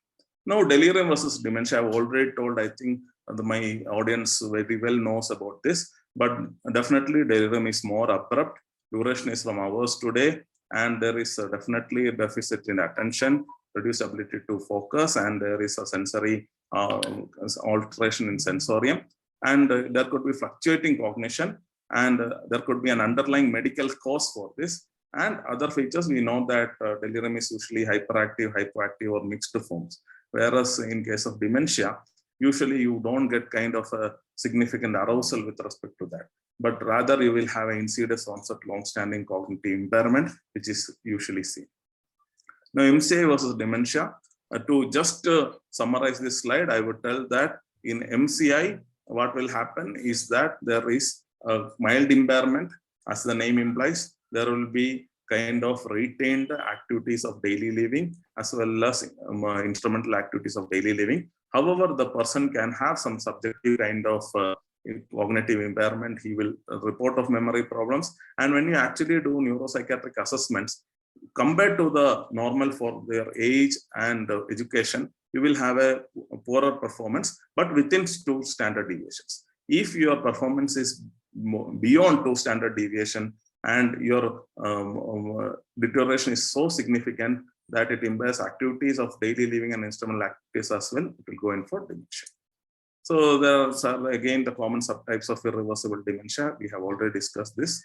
Now, delirium versus dementia, I've already told, I think my audience very well knows about this, but definitely delirium is more abrupt. Duration is from hours to day, and there is definitely a deficit in attention, reduced ability to focus, and there is a sensory alteration in sensorium, and there could be fluctuating cognition, and there could be an underlying medical cause for this. And other features, we know that delirium is usually hyperactive, hypoactive, or mixed forms. Whereas in case of dementia, usually you don't get kind of a significant arousal with respect to that, but rather you will have an insidious onset, long-standing cognitive impairment, which is usually seen. Now, MCI versus dementia. To just summarize this slide, I would tell that in MCI, what will happen is that there is a mild impairment, as the name implies. There will be kind of retained activities of daily living as well as instrumental activities of daily living. However, the person can have some subjective kind of cognitive impairment. He will report of memory problems. And when you actually do neuropsychiatric assessments, compared to the normal for their age and education, you will have a poorer performance, but within 2 standard deviations. If your performance is beyond 2 standard deviation and your deterioration is so significant that it impairs activities of daily living and instrumental activities as well, it will go in for dementia. So there are again the common subtypes of irreversible dementia. We have already discussed this.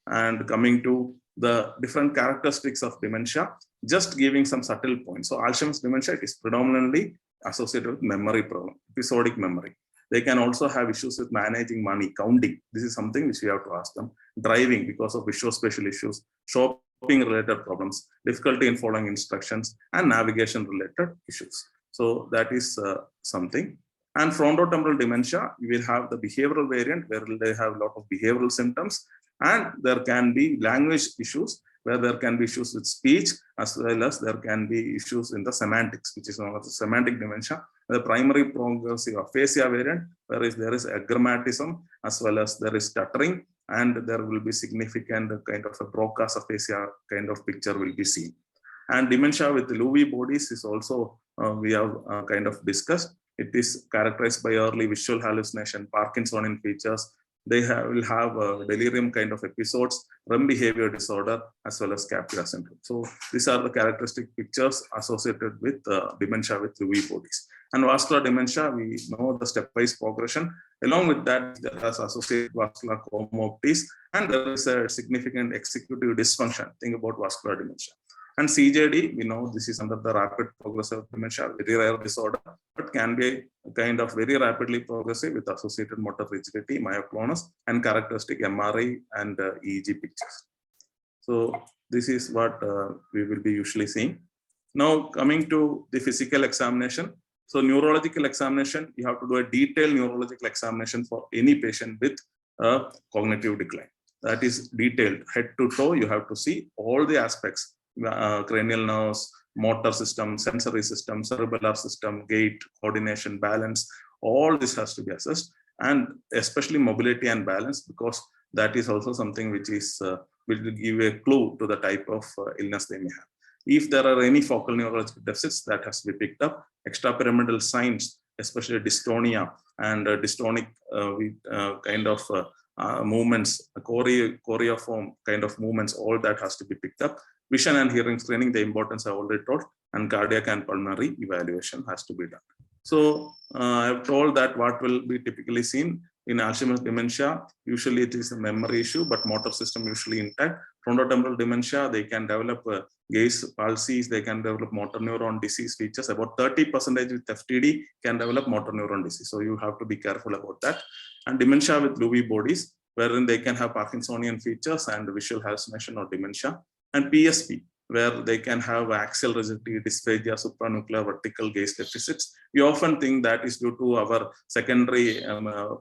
And coming to the different characteristics of dementia, just giving some subtle points. So Alzheimer's dementia, it is predominantly associated with memory problem, episodic memory. They can also have issues with managing money, counting. This is something which we have to ask them. Driving because of visuospatial issues, shopping related problems, difficulty in following instructions, and navigation related issues. So that is something. And frontotemporal dementia, you will have the behavioral variant where they have a lot of behavioral symptoms, and there can be language issues where there can be issues with speech, as well as there can be issues in the semantics, which is known as semantic dementia. The primary progressive aphasia variant, whereas there is agrammatism, as well as there is stuttering, and there will be significant kind of a broadcast aphasia kind of picture will be seen. And dementia with Lewy bodies is also, we have kind of discussed. It is characterized by early visual hallucination, Parkinsonian features. They will have delirium kind of episodes, REM behavior disorder, as well as capilla syndrome. So these are the characteristic pictures associated with dementia with Lewy bodies. And vascular dementia, we know the stepwise progression. Along with that, there is associated vascular comorbidities, and there is a significant executive dysfunction. Think about vascular dementia. And CJD, we know this is under the rapid progressive dementia, very rare disorder, but can be kind of very rapidly progressive with associated motor rigidity, myoclonus, and characteristic MRI and EEG pictures. So this is what we will be usually seeing. Now coming to the physical examination. So neurological examination, you have to do a detailed neurological examination for any patient with a cognitive decline. That is detailed, head to toe. You have to see all the aspects. Cranial nerves, motor system, sensory system, cerebellar system, gait, coordination, balance, all this has to be assessed, and especially mobility and balance, because that is also something which is will give a clue to the type of illness they may have. If there are any focal neurological deficits, that has to be picked up. Extrapyramidal signs, especially dystonia and dystonic kind of movements, choreiform kind of movements, all that has to be picked up. Vision and hearing screening, the importance I already told, and cardiac and pulmonary evaluation has to be done. So I've told that what will be typically seen in Alzheimer's dementia, usually it is a memory issue, but motor system usually intact. Frontotemporal dementia, they can develop gaze palsies, they can develop motor neuron disease features. About 30% with FTD can develop motor neuron disease. So you have to be careful about that. And dementia with Lewy bodies, wherein they can have Parkinsonian features and visual hallucination or dementia. And PSP, where they can have axial rigidity, dysphagia, supranuclear vertical gaze deficits. We often think that is due to our secondary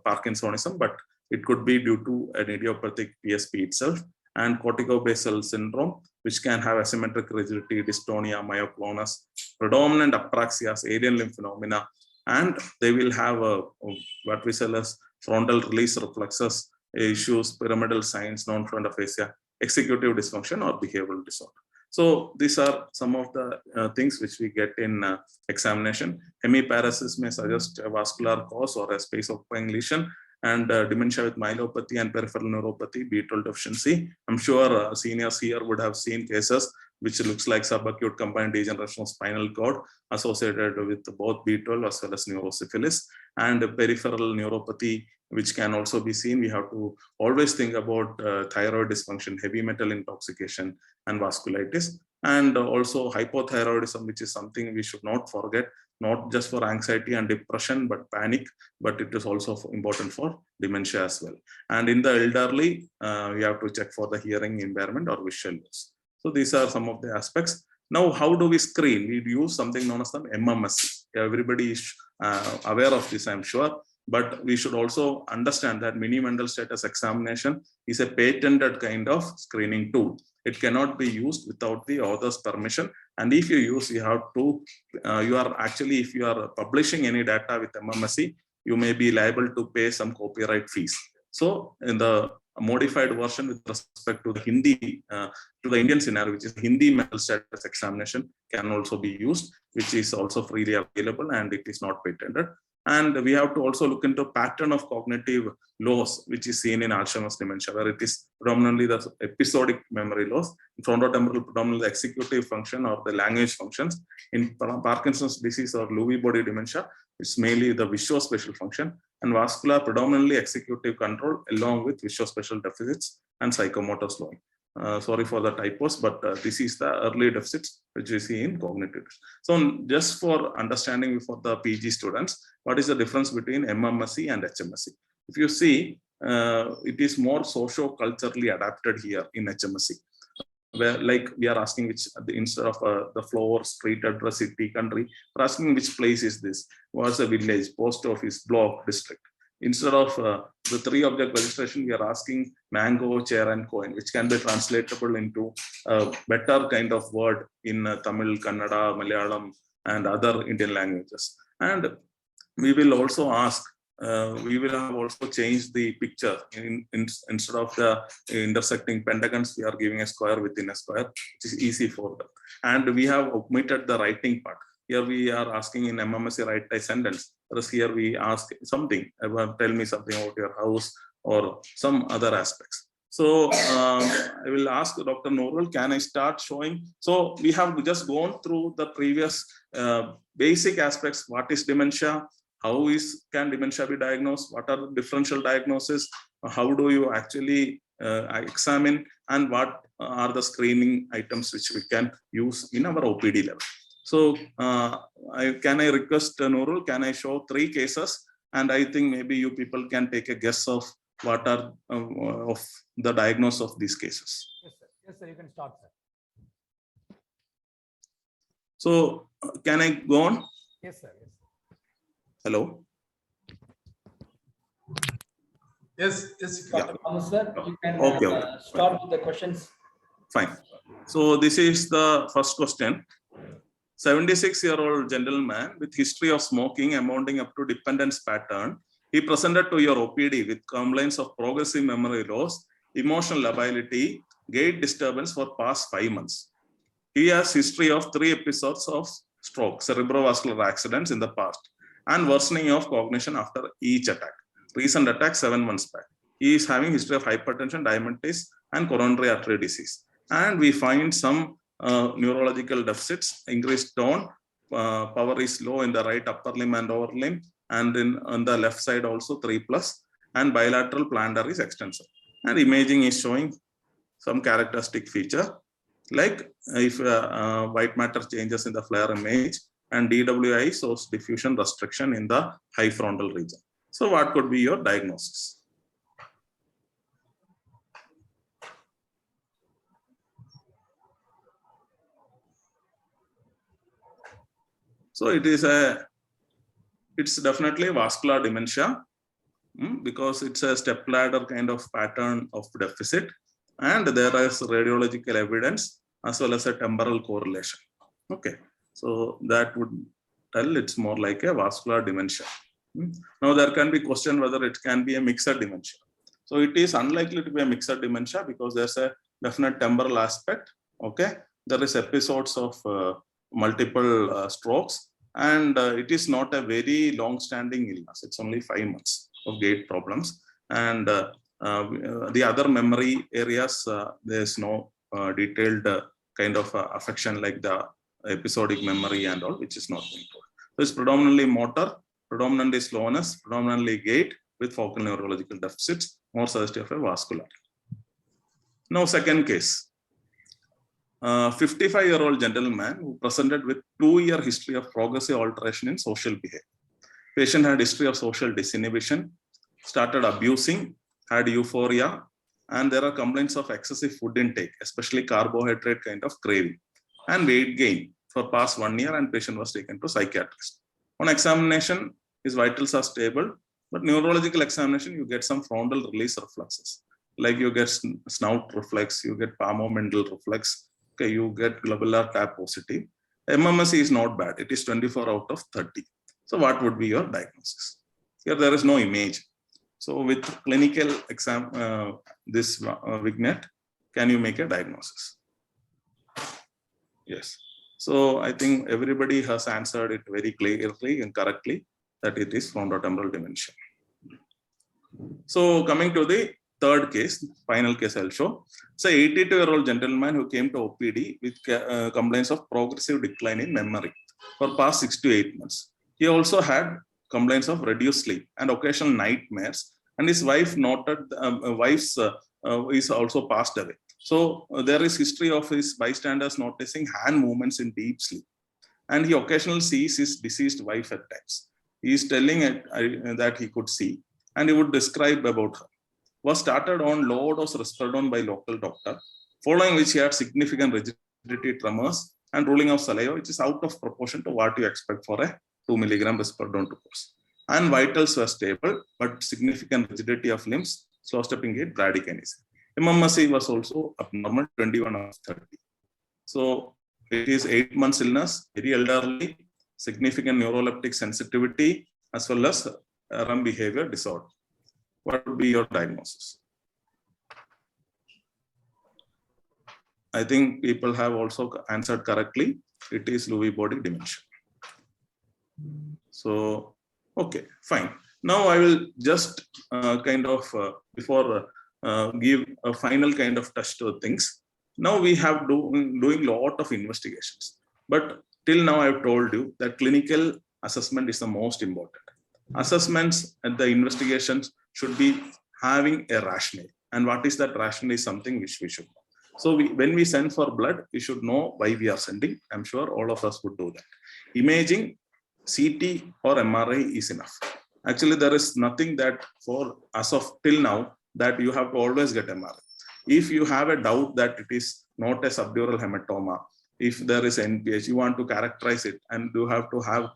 Parkinsonism, but it could be due to an idiopathic PSP itself. And corticobasal syndrome, which can have asymmetric rigidity, dystonia, myoclonus, predominant apraxias, alien limb phenomena, and they will have what we say as frontal release reflexes issues, pyramidal signs, non-frontal aphasia, executive dysfunction, or behavioral disorder. So these are some of the things which we get in examination. Hemiparesis may suggest a vascular cause or a space occupying lesion, and dementia with myelopathy and peripheral neuropathy, B12 deficiency. I'm sure seniors here would have seen cases which looks like subacute combined degeneration of spinal cord associated with both B12 as well as neurosyphilis, and peripheral neuropathy, which can also be seen. We have to always think about thyroid dysfunction, heavy metal intoxication, and vasculitis, and also hypothyroidism, which is something we should not forget, not just for anxiety and depression, but panic, but it is also important for dementia as well. And in the elderly, we have to check for the hearing impairment or visual loss. So these are some of the aspects. Now, how do we screen? We use something known as the MMSE. Everybody is aware of this, I'm sure. But we should also understand that mini-mental status examination is a patented kind of screening tool. It cannot be used without the author's permission. And if you use, you have to, you are actually, if you are publishing any data with MMSE, you may be liable to pay some copyright fees. So in the modified version with respect to the Hindi, to the Indian scenario, which is Hindi mental status examination, can also be used, which is also freely available and it is not patented. And we have to also look into pattern of cognitive loss, which is seen in Alzheimer's dementia, where it is predominantly the episodic memory loss, frontotemporal predominantly the executive function or the language functions. In Parkinson's disease or Lewy body dementia, it's mainly the visuospatial function, and vascular predominantly executive control along with visuospatial deficits and psychomotor slowing. Sorry for the typos, but this is the early deficits which we see in cognitive. So just for understanding for the PG students, what is the difference between MMSE and HMSE? If you see, it is more socio-culturally adapted here in HMSE, where like we are asking which, instead of the floor, street address, city, country, we're asking which place is this, what's the village, post office, block, district. Instead of the 3-object registration, we are asking mango, chair, and coin, which can be translatable into a better kind of word in Tamil, Kannada, Malayalam, and other Indian languages. And we will also ask we will have also changed the picture. Instead of the intersecting pentagons, we are giving a square within a square, which is easy for them. And we have omitted the writing part. Here we are asking in MMSC write a sentence. Whereas here we ask something, tell me something about your house or some other aspects. So I will ask Dr. Norval, can I start showing? So we have just gone through the previous basic aspects. What is dementia? How can dementia be diagnosed? What are the differential diagnoses? How do you actually examine? And what are the screening items which we can use in our OPD level? So can I request Nurul, can I show 3 cases? And I think maybe you people can take a guess of what are of the diagnosis of these cases. Yes, sir. Yes, sir. You can start, sir. So can I go on? Yes, sir. Yes. Hello. Yes, yes. Dr. Thomas, sir, you can Okay. start with the questions. Fine. So this is the first question. 76-year-old gentleman with history of smoking amounting up to dependence pattern. He presented to your OPD with complaints of progressive memory loss, emotional lability, gait disturbance for past 5 months. He has history of 3 episodes of stroke, cerebrovascular accidents in the past, and worsening of cognition after each attack. Recent attack 7 months back. He is having history of hypertension, diabetes, and coronary artery disease. And we find some neurological deficits, increased tone, power is low in the right upper limb and lower limb, and on the left side also 3+, and bilateral plantar is extensor. And imaging is showing some characteristic feature, like if white matter changes in the FLAIR image, and DWI shows diffusion restriction in the high frontal region. So what could be your diagnosis? So it's definitely vascular dementia, because it's a stepladder kind of pattern of deficit, and there is radiological evidence as well as a temporal correlation. Okay, so that would tell it's more like a vascular dementia. Now there can be question whether it can be a mixed dementia. So it is unlikely to be a mixed dementia because there's a definite temporal aspect. Okay, there is episodes of multiple strokes, and it is not a very long-standing illness. It's only 5 months of gait problems, and the other memory areas, there's no detailed kind of affection like the episodic memory and all, which is not being told. So it's predominantly motor, predominantly slowness, predominantly gait with focal neurological deficits, more suggestive of a vascular. Now, second case. 55-year-old gentleman who presented with 2-year history of progressive alteration in social behavior. Patient had history of social disinhibition, started abusing, had euphoria, and there are complaints of excessive food intake, especially carbohydrate kind of craving, and weight gain for past 1 year, and patient was taken to psychiatrist. On examination, his vitals are stable, but neurological examination, you get some frontal release reflexes, like you get snout reflex, you get palmomandal reflex, okay, you get globular tap positive. MMSE is not bad. It is 24 out of 30. So what would be your diagnosis? Here there is no image. So with clinical exam, this vignette, can you make a diagnosis? Yes. So I think everybody has answered it very clearly and correctly that it is frontotemporal dementia. So coming to the third case, final case I'll show. So 82-year-old gentleman who came to OPD with complaints of progressive decline in memory for past 6 to 8 months. He also had complaints of reduced sleep and occasional nightmares, and his wife noted, is also passed away. So there is history of his bystanders noticing hand movements in deep sleep, and he occasionally sees his deceased wife at times. He is telling that he could see, and he would describe about her. Was started on low dose risperidone by local doctor, following which he had significant rigidity tremors and ruling of saliva, which is out of proportion to what you expect for a 2 milligram risperidone to course. And vitals were stable, but significant rigidity of limbs, slow stepping gait, bradykinesia. MMSE was also abnormal, 21 out of 30. So it is 8 months illness, very elderly, significant neuroleptic sensitivity, as well as REM behavior disorder. What would be your diagnosis? I think people have also answered correctly. It is Lewy body dementia. So, okay, fine. Now I will just give a final kind of touch to things. Now we have doing lot of investigations, but till now I've told you that clinical assessment is the most important. Assessments and the investigations should be having a rationale, and what is that rationale is something which we should know. So when we send for blood, we should know why we are sending. I'm sure all of us would do that. Imaging, CT or MRI is enough. Actually, there is nothing that for as of till now that you have to always get MRI. If you have a doubt that it is not a subdural hematoma, if there is NPH, you want to characterize it and you have to have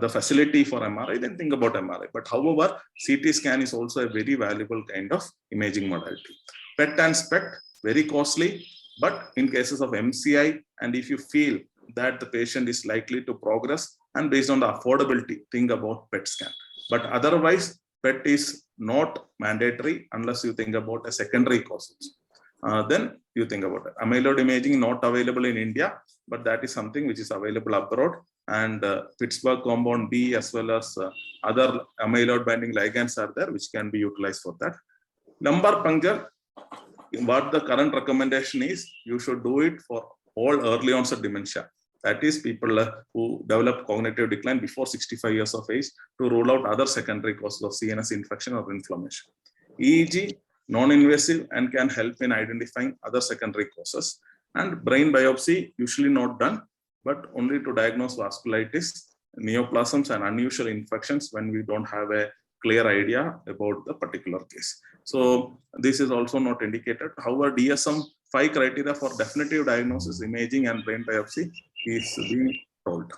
the facility for MRI, then think about MRI. But however, CT scan is also a very valuable kind of imaging modality. PET and SPECT, very costly, but in cases of MCI, and if you feel that the patient is likely to progress, and based on the affordability, think about PET scan. But otherwise, PET is not mandatory unless you think about a secondary causes. Then you think about it. Amyloid imaging not available in India, but that is something which is available abroad. And Pittsburgh compound B as well as other amyloid binding ligands are there, which can be utilized for that. Lumbar puncture, what the current recommendation is, you should do it for all early onset dementia. That is people who develop cognitive decline before 65 years of age, to rule out other secondary causes of CNS infection or inflammation. EEG, non-invasive and can help in identifying other secondary causes. And brain biopsy, usually not done, but only to diagnose vasculitis, neoplasms and unusual infections when we don't have a clear idea about the particular case. So this is also not indicated. However, DSM-5 criteria for definitive diagnosis, imaging and brain biopsy is being told.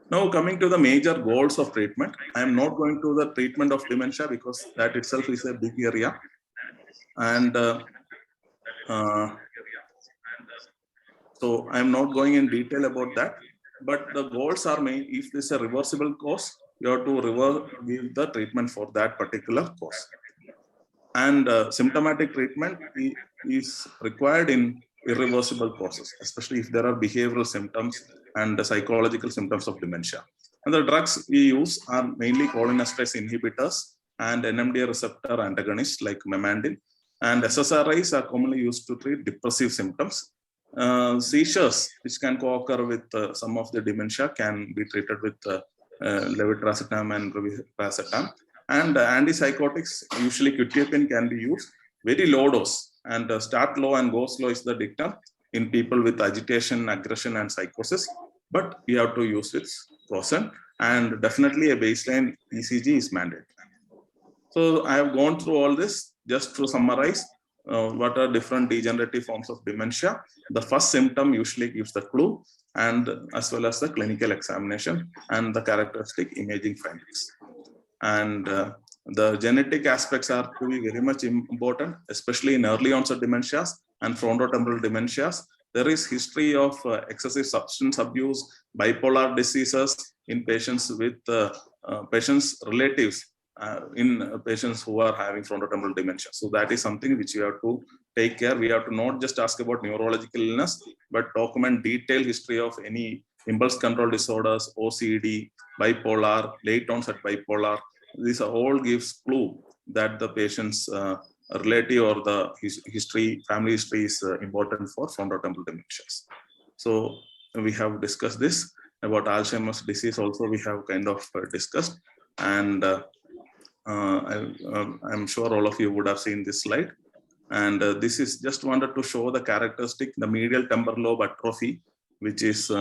Now coming to the major goals of treatment, I am not going to the treatment of dementia because that itself is a big area. And so I am not going in detail about that, but the goals are main. If this is a reversible cause, you have to give the treatment for that particular cause. And symptomatic treatment is required in irreversible causes, especially if there are behavioral symptoms and the psychological symptoms of dementia. And the drugs we use are mainly cholinesterase inhibitors and NMDA receptor antagonists like memantine. And SSRIs are commonly used to treat depressive symptoms. Seizures, which can co-occur with some of the dementia, can be treated with levetiracetam and brivaracetam. And antipsychotics, usually quetiapine, can be used very low dose, and start low and go slow is the dictum in people with agitation, aggression and psychosis, but we have to use with caution, and definitely a baseline ECG is mandatory. So I have gone through all this just to summarize what are different degenerative forms of dementia. The first symptom usually gives the clue, and as well as the clinical examination and the characteristic imaging findings. And the genetic aspects are to be very much important, especially in early onset dementias and frontotemporal dementias. There is history of excessive substance abuse, bipolar diseases in patients with patients' relatives in patients who are having frontotemporal dementia. So that is something which you have to take care. We have to not just ask about neurological illness, but document detailed history of any impulse control disorders, OCD, bipolar, late onset bipolar. These are all gives clue that the patient's relative or the history, family history is important for frontotemporal dementias. So we have discussed this. About Alzheimer's disease also we have kind of discussed, and I'm sure all of you would have seen this slide. And this is just wanted to show the characteristic, the medial temporal lobe atrophy, which is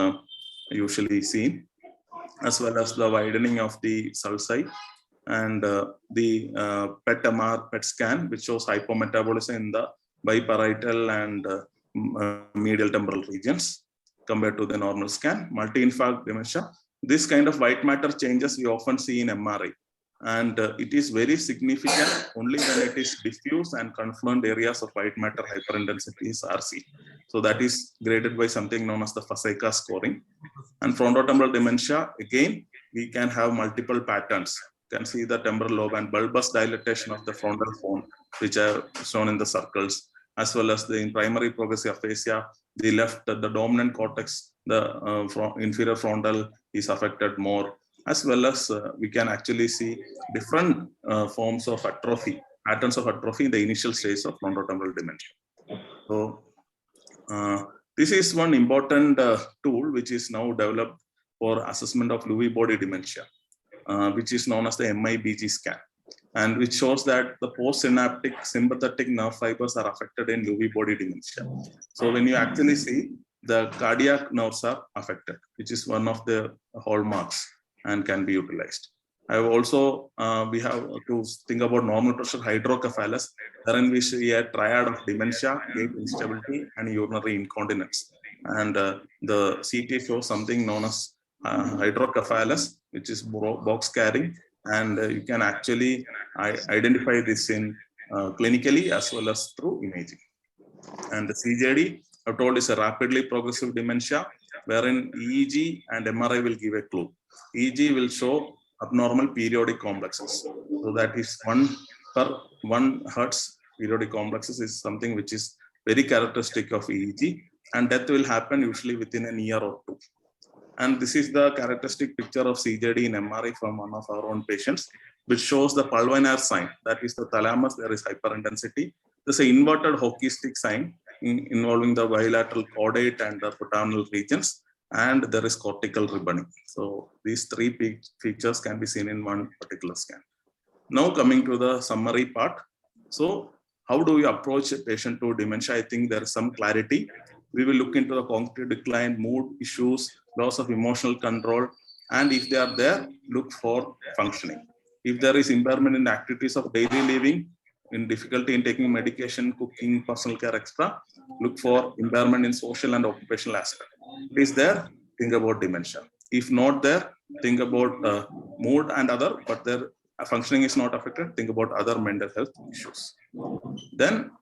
usually seen, as well as the widening of the sulci, and the PET-MR, PET scan, which shows hypometabolism in the biparietal and medial temporal regions compared to the normal scan. Multi-infarct dementia. This kind of white matter changes we often see in MRI. And it is very significant only when it is diffuse and confluent areas of white matter hyperintensities are seen. So that is graded by something known as the Faseca scoring. And frontotemporal dementia, again, we can have multiple patterns. can see the temporal lobe and bulbous dilatation of the frontal bone, which are shown in the circles, as well as the primary progressive aphasia, the left, the dominant cortex, the inferior frontal is affected more, as well as we can actually see different forms of atrophy, patterns of atrophy in the initial stage of frontotemporal dementia. So this is one important tool which is now developed for assessment of Lewy body dementia, which is known as the MIBG scan, and which shows that the postsynaptic sympathetic nerve fibers are affected in Lewy body dementia. So when you actually see, the cardiac nerves are affected, which is one of the hallmarks and can be utilized. I have also, we have to think about normal pressure hydrocephalus, wherein we see a triad of dementia, gait instability, and urinary incontinence. And the CT shows something known as hydrocephalus, which is box carrying, and you can actually identify this in clinically as well as through imaging. And the CJD, I've told, is a rapidly progressive dementia, wherein EEG and MRI will give a clue. EEG will show abnormal periodic complexes. So that is 1 per 1 hertz periodic complexes is something which is very characteristic of EEG, and death will happen usually within a year or 2. And this is the characteristic picture of CJD in MRI from one of our own patients, which shows the pulvinar sign. That is the thalamus, there is hyperintensity. There's an inverted hockey stick sign involving the bilateral caudate and the putational regions, and there is cortical ribboning. So these 3 features can be seen in one particular scan. Now coming to the summary part. So how do we approach a patient to dementia? I think there is some clarity. We will look into the cognitive decline, mood issues, loss of emotional control, and if they are there, look for functioning. If there is impairment in the activities of daily living, in difficulty in taking medication, cooking, personal care, etc., look for impairment in social and occupational aspect. If it is there, think about dementia. If not there, think about mood and other, but their functioning is not affected, think about other mental health issues. Then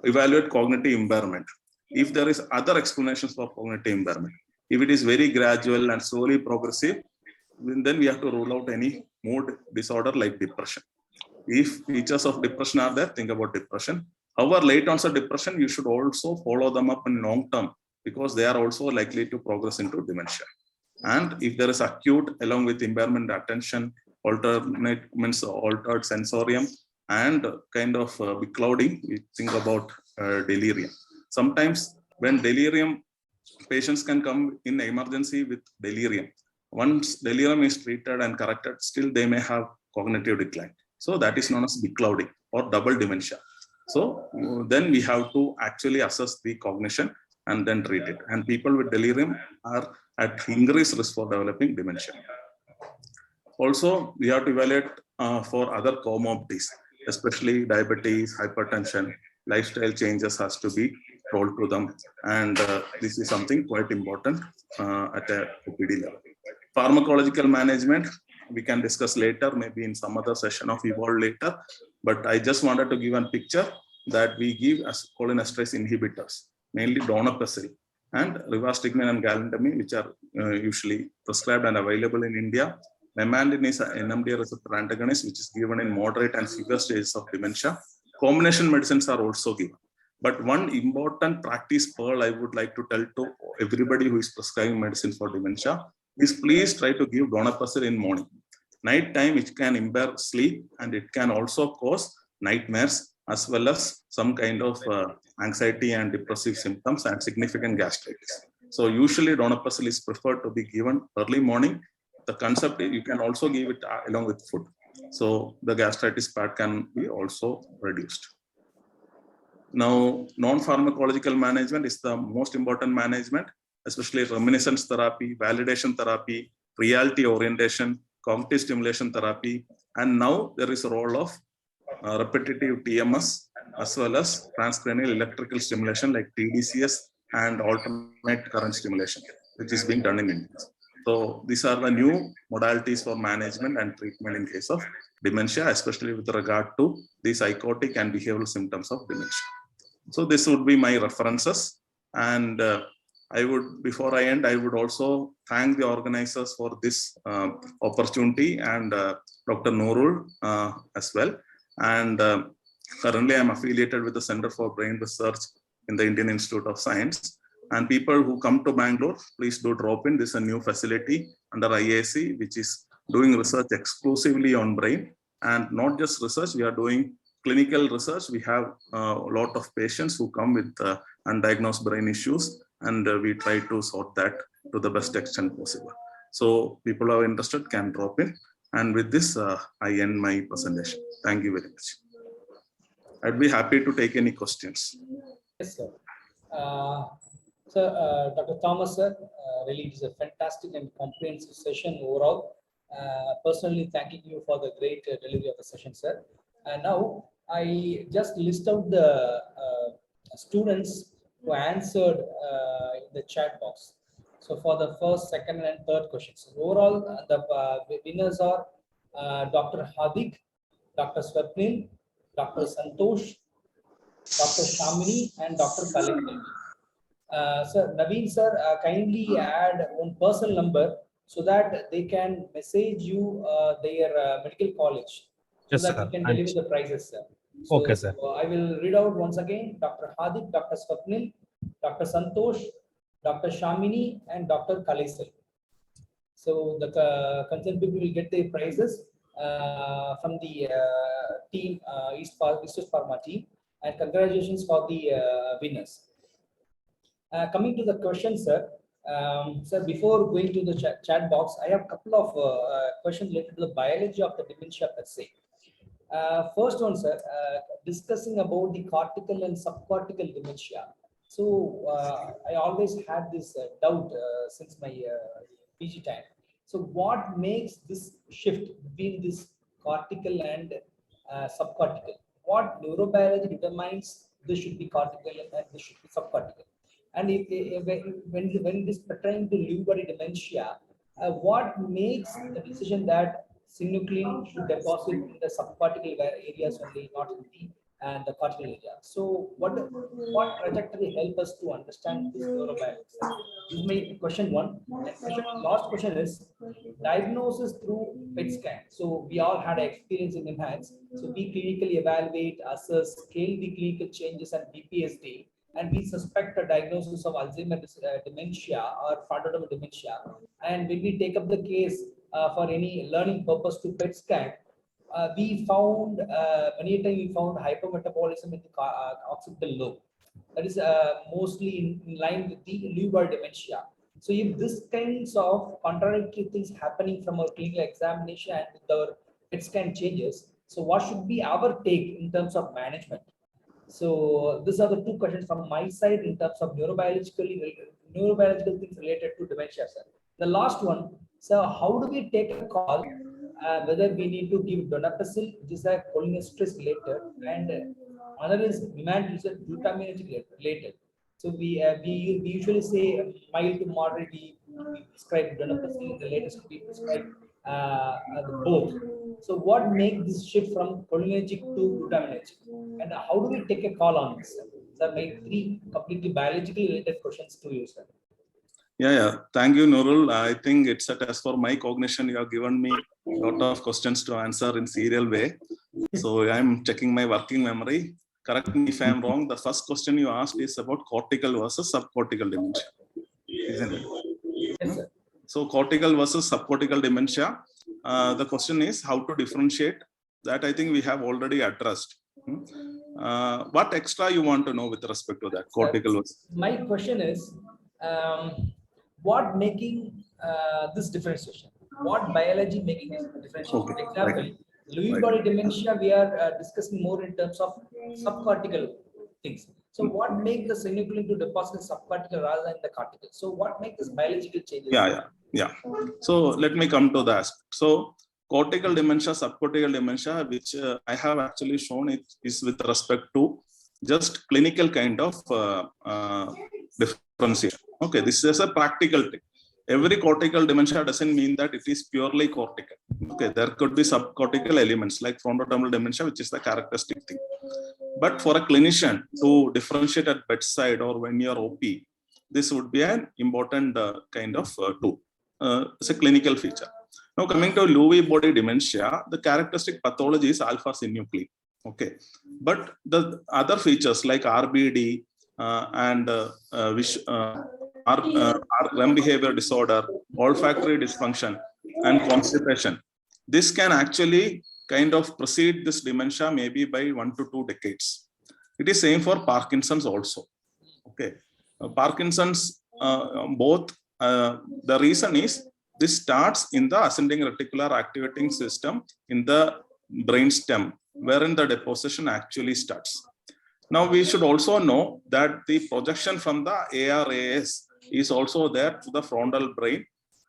evaluate cognitive impairment. If there is other explanations for cognitive impairment, if it is very gradual and slowly progressive, then we have to rule out any mood disorder like depression. If features of depression are there, think about depression. However, late onset depression, you should also follow them up in long term, because they are also likely to progress into dementia. And if there is acute, along with impairment attention, altered sensorium, and kind of beclouding, we think about delirium. Sometimes when delirium, patients can come in emergency with delirium. Once delirium is treated and corrected, still they may have cognitive decline. So that is known as beclouding or double dementia. So then we have to actually assess the cognition and then treat it. And people with delirium are at increased risk for developing dementia. Also, we have to evaluate for other comorbidities, especially diabetes, hypertension, lifestyle changes has to be told to them. And this is something quite important at a OPD level. Pharmacological management, we can discuss later, maybe in some other session of Evolve later. But I just wanted to give a picture that we give as cholinesterase inhibitors, mainly donepezil and rivastigmine and galantamine, which are usually prescribed and available in India. Memantine is an NMDA receptor antagonist, which is given in moderate and severe stages of dementia. Combination medicines are also given. But one important practice pearl I would like to tell to everybody who is prescribing medicine for dementia is please try to give donepezil in morning. Night time, it can impair sleep, and it can also cause nightmares as well as some kind of anxiety and depressive symptoms and significant gastritis. So usually donepezil is preferred to be given early morning. The concept is you can also give it along with food. So the gastritis part can be also reduced. Now, non-pharmacological management is the most important management, especially reminiscence therapy, validation therapy, reality orientation, cognitive stimulation therapy, and now there is a role of repetitive TMS as well as transcranial electrical stimulation like TDCS and alternate current stimulation, which is being done in India. So these are the new modalities for management and treatment in case of dementia, especially with regard to the psychotic and behavioral symptoms of dementia. So this would be my references, and before I end, I would also thank the organizers for this opportunity and Dr. Nurul as well. And currently I'm affiliated with the Center for Brain Research in the Indian Institute of Science. And people who come to Bangalore, please do drop in. This is a new facility under IAC, which is doing research exclusively on brain. And not just research, we are doing clinical research. We have a lot of patients who come with undiagnosed brain issues, and we try to sort that to the best extent possible. So people who are interested can drop in. And with this, I end my presentation. Thank you very much. I'd be happy to take any questions. Yes, sir. Dr. Thomas, sir, really it is a fantastic and comprehensive session overall. Personally, thanking you for the great delivery of the session, sir. And now I just list out the students who answered in the chat box. So for the first, second, and third questions, overall the winners are Dr. Hadik, Dr. Swapnil, Dr. Santosh, Dr. Shamini, and Dr. Kalekal. Sir, Naveen sir, kindly add one personal number so that they can message you their medical college, so Yes, that sir. we can deliver the prizes, sir. So, Okay, sir. I will read out once again: Dr. Hadik, Dr. Swapnil, Dr. Santosh, Dr. Shamini, and Dr. Kalesal. So the concerned people will get their prizes from the team, East Coast Pharma team, and congratulations for the winners. Coming to the question, sir. Sir, before going to the chat box, I have a couple of questions related to the biology of the dementia per se. First one, sir, discussing about the cortical and subcortical dementia. So I always had this doubt since my PG time. So what makes this shift between this cortical and subcortical? What neurobiology determines this should be cortical and this should be subcortical? And when it is pertaining to Lewy body dementia, what makes the decision that synuclein should deposit in the subcortical areas only, not in the cortical area? So what trajectory help us to understand this neurobiology? This is my question one. And last question is diagnosis through PET scan. So we all had experience in EMHANS. So we clinically evaluate, assess, scale the clinical changes and BPSD. And we suspect a diagnosis of Alzheimer's dementia or frontotemporal dementia. And when we take up the case for any learning purpose to PET scan, we found many a time we found hypermetabolism in the occipital lobe. That is mostly in line with the Lewy body dementia. So if this kinds of contradictory things happening from our clinical examination and with our PET scan changes, so what should be our take in terms of management? So these are the two questions from my side in terms of neurobiological things related to dementia, sir. The last one, so how do we take a call whether we need to give donepezil, which is a cholinesterase related, and another is glutaminergic related. So we usually say mild to moderate, we prescribe donepezil, the latest we prescribe both. So what makes this shift from cholinergic to glutaminergic? And how do we take a call on this? Sir, my three completely biologically related questions to you, sir. Yeah. Thank you, Nurul. I think it's as for my cognition, you have given me a lot of questions to answer in serial way. So I'm checking my working memory. Correct me if I'm wrong. The first question you asked is about cortical versus subcortical dementia, isn't it? Yes, sir. So cortical versus subcortical dementia. The question is how to differentiate. That I think we have already addressed. What extra you want to know with respect to that cortical versus? My question is, what making this differentiation? What biology making this differentiation? Okay, For example, right. Lewy body dementia, we are discussing more in terms of subcortical things. So what makes the synuclein to deposit subcortical rather than the cortical? So what makes this biological changes? Yeah. So let me come to that. So cortical dementia, subcortical dementia, which I have actually shown it is with respect to just clinical kind of differentiation. Okay, this is a practical thing. Every cortical dementia doesn't mean that it is purely cortical. Okay, there could be subcortical elements like frontotemporal dementia, which is the characteristic thing. But for a clinician to differentiate at bedside or when you're OP, this would be an important kind of tool. It's a clinical feature. Now coming to Lewy body dementia, the characteristic pathology is alpha-synuclein. Okay, but the other features like RBD and REM behavior disorder, olfactory dysfunction, and constipation, this can actually kind of precede this dementia maybe by 1 to 2 decades. It is same for Parkinson's also. Okay, Parkinson's both. The reason is this starts in the ascending reticular activating system in the brainstem, wherein the deposition actually starts. Now we should also know that the projection from the ARAS is also there to the frontal brain,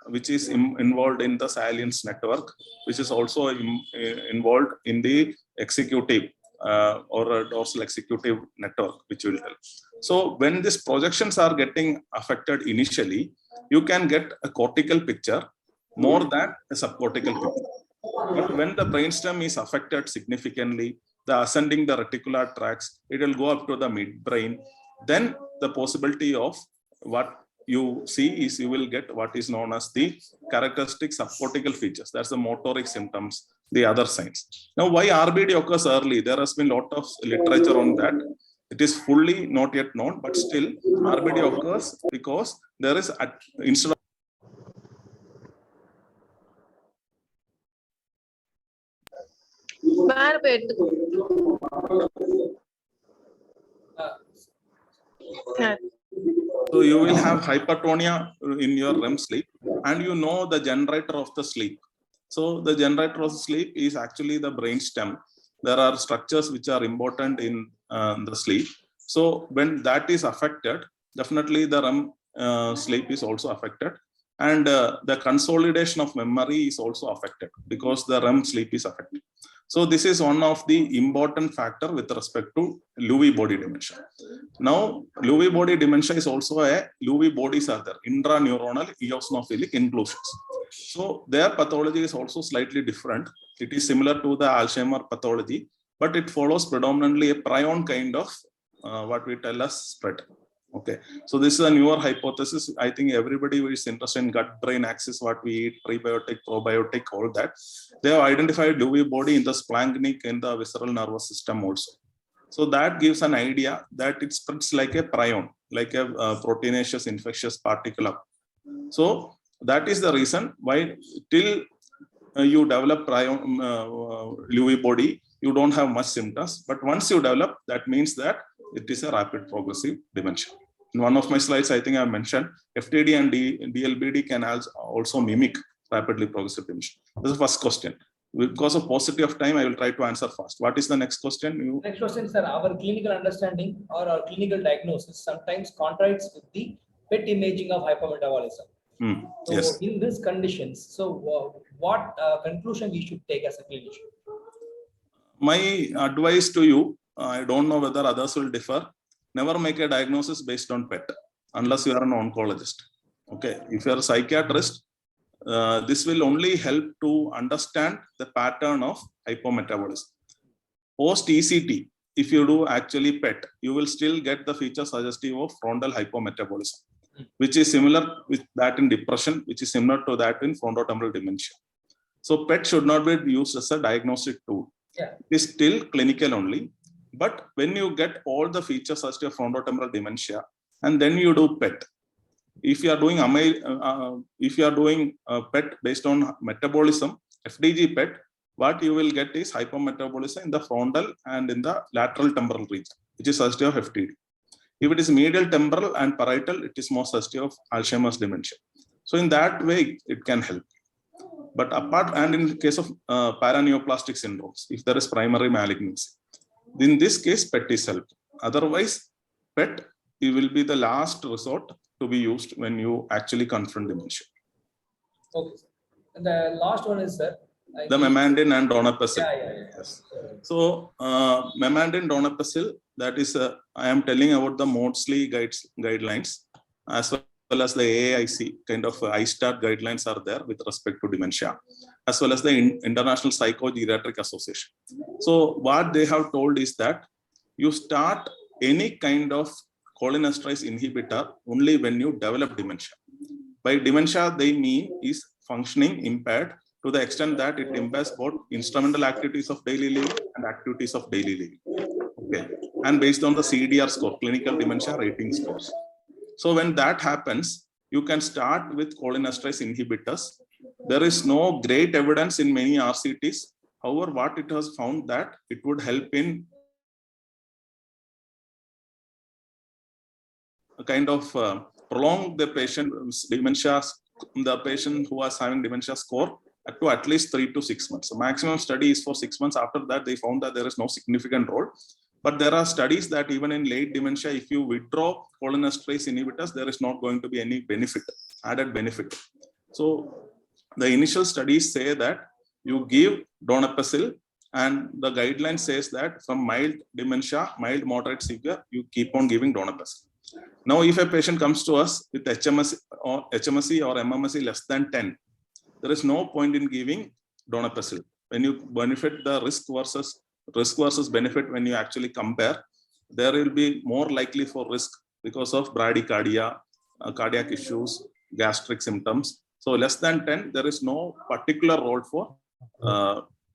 which is involved in the salience network, which is also involved in the executive or dorsal executive network, which will tell. So when these projections are getting affected initially, you can get a cortical picture more than a subcortical picture. But when the brainstem is affected significantly, the ascending the reticular tracts, it will go up to the midbrain. Then the possibility of what you see is you will get what is known as the characteristic subcortical features. That's the motoric symptoms, the other signs. Now, why RBD occurs early? There has been a lot of literature on that. It is fully not yet known, but still RBD occurs because there is, instead of so you will have hypertonia in your REM sleep, and you know the generator of the sleep. So the generator of the sleep is actually the brainstem. There are structures which are important in the sleep. So when that is affected, definitely the REM sleep is also affected, and the consolidation of memory is also affected because the REM sleep is affected. So this is one of the important factor with respect to Lewy body dementia. Now, Lewy body dementia is also a Lewy bodies are there, intraneuronal eosinophilic inclusions. So their pathology is also slightly different. It is similar to the Alzheimer pathology, but it follows predominantly a prion kind of what we tell as spread. Okay, so this is a newer hypothesis. I think everybody who is interested in gut-brain axis, what we eat, prebiotic, probiotic, all that, they have identified Lewy body in the splanchnic and the visceral nervous system also. So that gives an idea that it spreads like a prion, like a proteinaceous infectious particle. So that is the reason why till you develop prion Lewy body, you don't have much symptoms. But once you develop, that means that it is a rapid progressive dementia. In one of my slides, I think I mentioned FTD and DLBD can also mimic rapidly progressive dementia. This is the first question. Because of paucity of time, I will try to answer fast. What is the next question? Next question, sir. Our clinical understanding or our clinical diagnosis sometimes contradicts with the PET imaging of hypermetabolism. So yes. in these conditions, so what conclusion we should take as a clinician? My advice to you, I don't know whether others will differ. Never make a diagnosis based on PET unless you are an oncologist. Okay, if you are a psychiatrist, this will only help to understand the pattern of hypometabolism. Post ECT, if you do actually PET, you will still get the feature suggestive of frontal hypometabolism, which is similar with that in depression, which is similar to that in frontotemporal dementia. So PET should not be used as a diagnostic tool. Yeah. It is still clinical only. But when you get all the features such as frontotemporal dementia, and then you do PET, if you are doing PET based on metabolism, FDG PET, what you will get is hypometabolism in the frontal and in the lateral temporal region, which is suggestive of FTD. If it is medial temporal and parietal, it is more suggestive of Alzheimer's dementia. So in that way, it can help. But apart, and in case of paraneoplastic syndromes, if there is primary malignancy, in this case, PET is helpful. Otherwise, PET will be the last resort to be used when you actually confront dementia. Okay. And the last one is, sir, the memantine and donepezil. Yes. So, memantine donepezil, that is, I am telling about the Maudsley guidelines, as well as the AAIC kind of ISTAT guidelines are there with respect to dementia, as well as the International Psychogeriatric Association. So what they have told is that you start any kind of cholinesterase inhibitor only when you develop dementia. By dementia, they mean is functioning impaired to the extent that it impairs both instrumental activities of daily living and activities of daily living. Okay, and based on the CDR score, clinical dementia rating scores. So when that happens, you can start with cholinesterase inhibitors. There is no great evidence in many RCTs. However, what it has found that it would help in a kind of prolong the patient's dementia, the patient who was having dementia score to at least 3 to 6 months. The maximum study is for 6 months. After that, they found that there is no significant role. But there are studies that even in late dementia, if you withdraw cholinesterase inhibitors, there is not going to be any benefit, added benefit. So the initial studies say that you give donepezil, and the guideline says that from mild dementia, mild, moderate, severe, you keep on giving donepezil. Now, if a patient comes to us with HMSE or MMSE less than 10, there is no point in giving donepezil. When you benefit the risk versus benefit, when you actually compare, there will be more likely for risk because of bradycardia, cardiac issues, gastric symptoms. So less than 10, there is no particular role for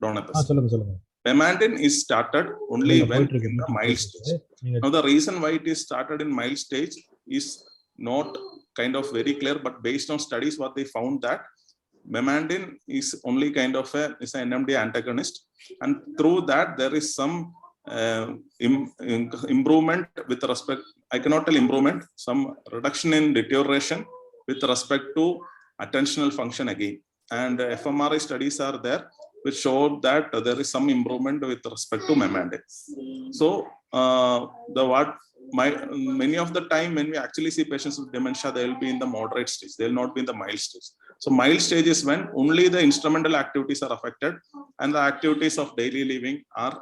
donepezil. Memantine is started only when in the mild stage. Now, the reason why it is started in mild stage is not kind of very clear, but based on studies, what they found that memantine is only kind of is an NMD antagonist, and through that there is some improvement with respect. I cannot tell improvement, some reduction in deterioration with respect to attentional function again. And fMRI studies are there which show that there is some improvement with respect to memantine. So many of the time when we actually see patients with dementia, they will be in the moderate stage. They will not be in the mild stage. So mild stage is when only the instrumental activities are affected and the activities of daily living are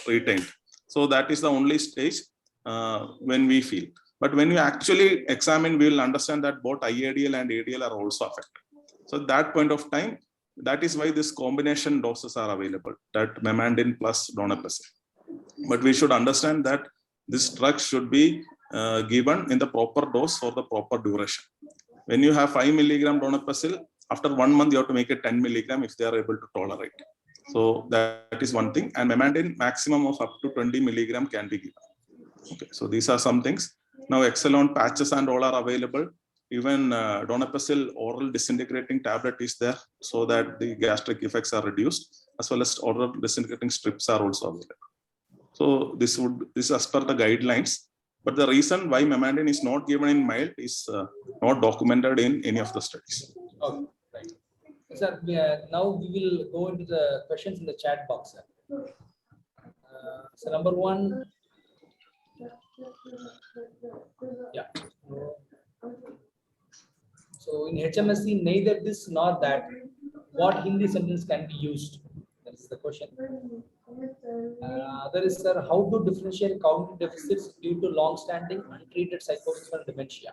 retained. So that is the only stage when we feel. But when you actually examine, we will understand that both IADL and ADL are also affected. So at that point of time, that is why this combination doses are available, that memantine plus donepezil. But we should understand that this drug should be given in the proper dose for the proper duration. When you have 5 milligram donepezil, after 1 month, you have to make it 10 milligram if they are able to tolerate. So that is one thing. And memantine maximum of up to 20 milligram can be given. Okay, so these are some things. Now, Exelon patches and all are available. Even donepezil oral disintegrating tablet is there so that the gastric effects are reduced, as well as oral disintegrating strips are also available. So this is as per the guidelines. But the reason why memantine is not given in mild is not documented in any of the studies. Okay, right. Sir, now we will go into the questions in the chat box. So number one. Yeah. So in HMSC, neither this nor that. What Hindi sentence can be used? That is the question. There is, sir, how to differentiate cognitive deficits due to long-standing untreated psychosis and dementia?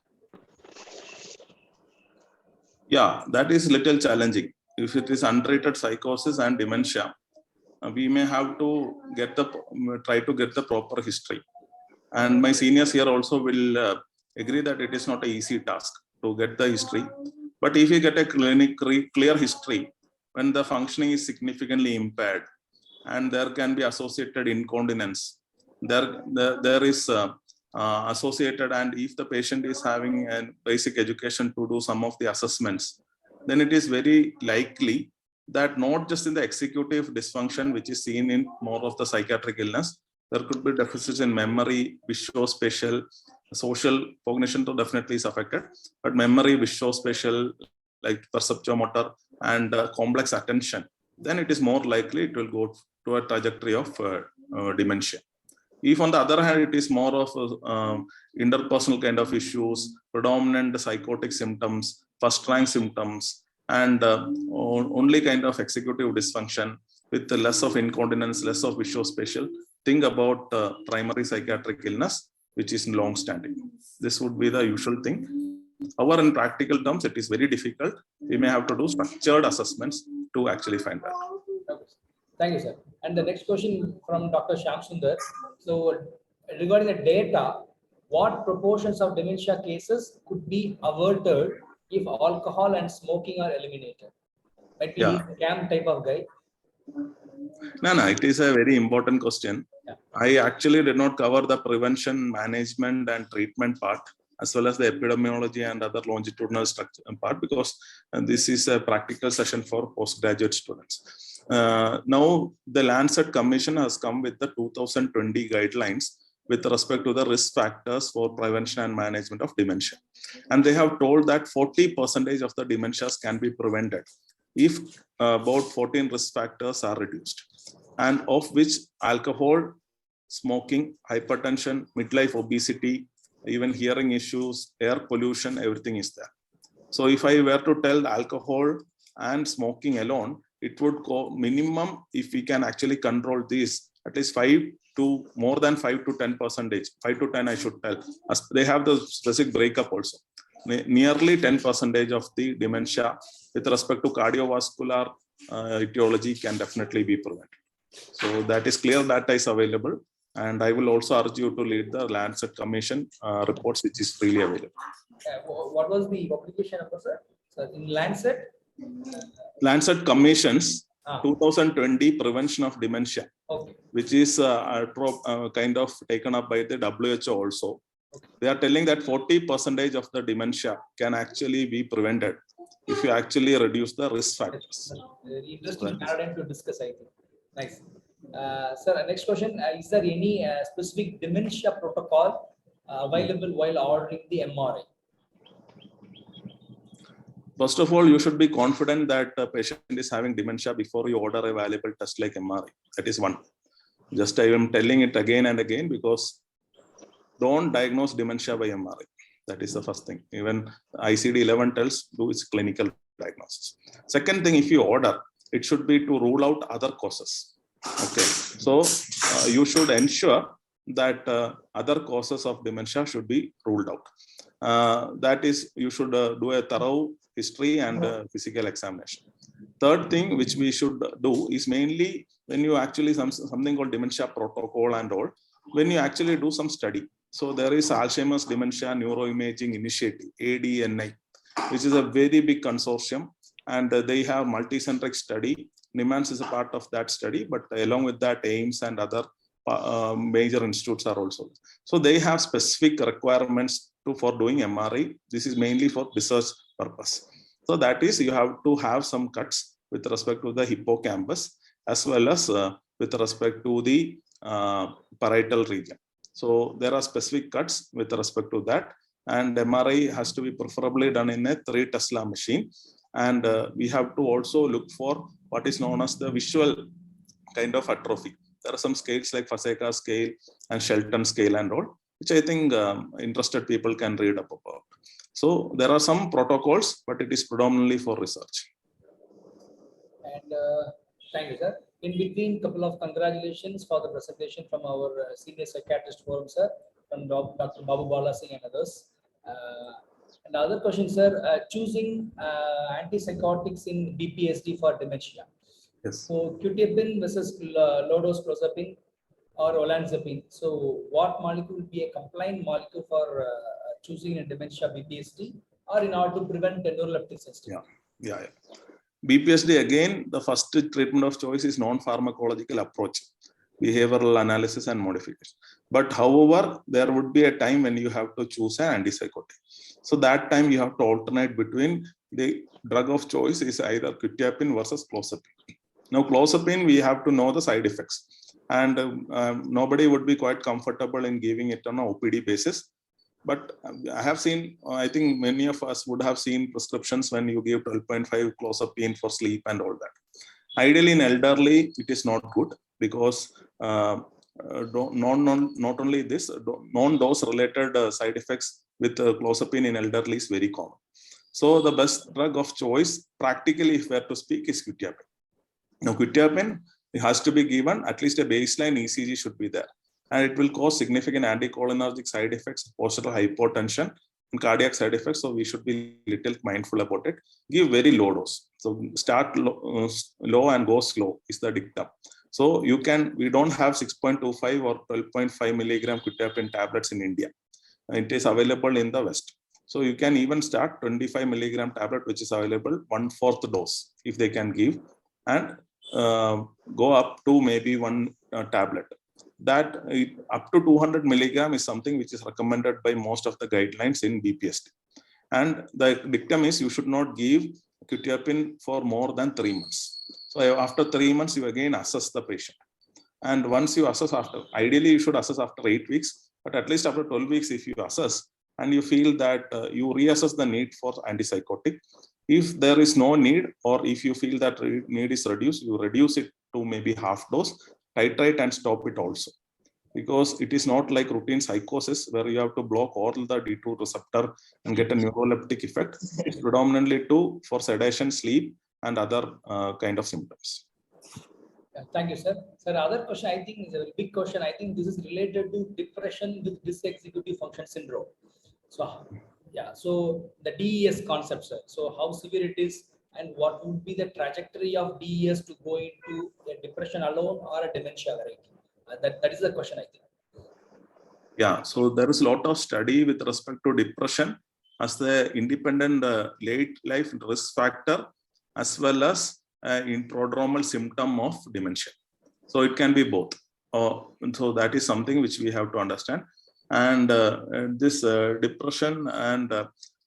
Yeah, that is little challenging. If it is untreated psychosis and dementia, we may have to try to get the proper history. And my seniors here also will agree that it is not an easy task to get the history. But if you get a clear history, when the functioning is significantly impaired and there can be associated incontinence, there is associated, and if the patient is having a basic education to do some of the assessments, then it is very likely that not just in the executive dysfunction, which is seen in more of the psychiatric illness, there could be deficits in memory, visuospatial, social cognition too definitely is affected, but memory, visuospatial, like perceptuomotor and complex attention, then it is more likely it will go to a trajectory of dementia. If on the other hand, it is more of interpersonal kind of issues, predominant psychotic symptoms, first rank symptoms, and only kind of executive dysfunction with less of incontinence, less of visuospatial, think about primary psychiatric illness, which is long standing. This would be the usual thing. However, in practical terms, it is very difficult. We may have to do structured assessments to actually find that. Okay. Thank you, sir. And the next question from Dr. Shyam Sundar. So, regarding the data, what proportions of dementia cases could be averted if alcohol and smoking are eliminated? Might be Yeah. a camp type of guy. No, it is a very important question. Yeah. I actually did not cover the prevention, management, and treatment part, as well as the epidemiology and other longitudinal structure part, because this is a practical session for postgraduate students. Now, the Lancet Commission has come with the 2020 guidelines with respect to the risk factors for prevention and management of dementia. And they have told that 40% of the dementias can be prevented if about 14 risk factors are reduced, and of which alcohol, smoking, hypertension, midlife obesity, even hearing issues, air pollution, everything is there. So if I were to tell alcohol and smoking alone, it would go minimum, if we can actually control this, at least 5 to more than 5 to 10%, 5 to 10 I should tell. As they have the specific breakup also. Nearly 10% of the dementia with respect to cardiovascular etiology can definitely be prevented. So that is clear, data is available. And I will also urge you to read the Lancet Commission reports, which is freely available. What was the publication number, sir? So in Lancet? Lancet Commission's 2020 Prevention of Dementia, okay, which is kind of taken up by the WHO also. okay. They are telling that 40% of the dementia can actually be prevented if you actually reduce the risk factors. Very interesting paradigm to discuss, I think. Nice. Sir, next question. Is there any specific dementia protocol available while ordering the MRI? First of all, you should be confident that the patient is having dementia before you order a valuable test like MRI. That is one. Just I am telling it again and again, because don't diagnose dementia by MRI. That is the first thing. Even ICD-11 tells do its clinical diagnosis. Second thing, if you order, it should be to rule out other causes. Okay, so you should ensure that other causes of dementia should be ruled out. That is, you should do a thorough history and physical examination. Third thing which we should do is mainly when you actually something called dementia protocol and all, when you actually do some study. So there is Alzheimer's Dementia Neuroimaging Initiative, ADNI, which is a very big consortium, and they have multi-centric study. NIMANS is a part of that study, but along with that, AIMS and other major institutes are also. So they have specific requirements for doing MRI. This is mainly for research purpose. So that is, you have to have some cuts with respect to the hippocampus, as well as with respect to the parietal region. So there are specific cuts with respect to that, and MRI has to be preferably done in a 3 Tesla machine. And we have to also look for what is known as the visual kind of atrophy. There are some scales like Faseka scale and Shelton scale and all, which I think interested people can read up about. So there are some protocols, but it is predominantly for research. And thank you, sir. In between, couple of congratulations for the presentation from our senior psychiatrist forum, sir, from Dr. Babu Bala Singh and others. And the other question, sir, choosing antipsychotics in BPSD for dementia. Yes. So quetiapine versus low-dose clozapine or olanzapine. So what molecule will be a compliant molecule for choosing in dementia BPSD, or in order to prevent the neuroleptic sensitivity? Yeah. BPSD, again, the first treatment of choice is non-pharmacological approach, behavioral analysis and modification. But however, there would be a time when you have to choose an antipsychotic. So that time you have to alternate between the drug of choice is either quetiapine versus clozapine. Now, clozapine, we have to know the side effects, and nobody would be quite comfortable in giving it on an OPD basis. But I have seen, I think many of us would have seen prescriptions when you give 12.5 clozapine for sleep and all that. Ideally, in elderly, it is not good, because not only this, non-dose related side effects with clozapine in elderly is very common. So the best drug of choice, practically, if we are to speak, is quetiapine. Now, quetiapine, it has to be given, at least a baseline ECG should be there. And it will cause significant anticholinergic side effects, postural hypotension, and cardiac side effects. So we should be little mindful about it. Give very low dose. So start low and go slow is the dictum. So we don't have 6.25 or 12.5 milligram quetiapine tablets in India. it is available in the West. So you can even start 25 milligram tablet, which is available 1/4 dose if they can give, and go up to maybe one tablet. That up to 200 milligram is something which is recommended by most of the guidelines in BPSD. And the dictum is you should not give quetiapine for more than 3 months. So after 3 months, you again assess the patient. And once you assess ideally you should assess after 8 weeks, but at least after 12 weeks, if you assess and you feel that you reassess the need for antipsychotic. If there is no need, or if you feel that need is reduced, you reduce it to maybe half dose, titrate and stop it also. Because it is not like routine psychosis where you have to block all the D2 receptor and get a neuroleptic effect. It's predominantly for sedation, sleep, and other kind of symptoms. Yeah, thank you, sir. Sir, other question I think is a big question. I think this is related to depression with dysexecutive function syndrome. So, yeah, so the DES concept, sir. So, how severe it is, and what would be the trajectory of DES to go into a depression alone or a dementia, right? That is the question, I think. Yeah, so there is a lot of study with respect to depression as the independent late life risk factor, as well as in prodromal symptom of dementia. So it can be both. So that is something which we have to understand. And this depression and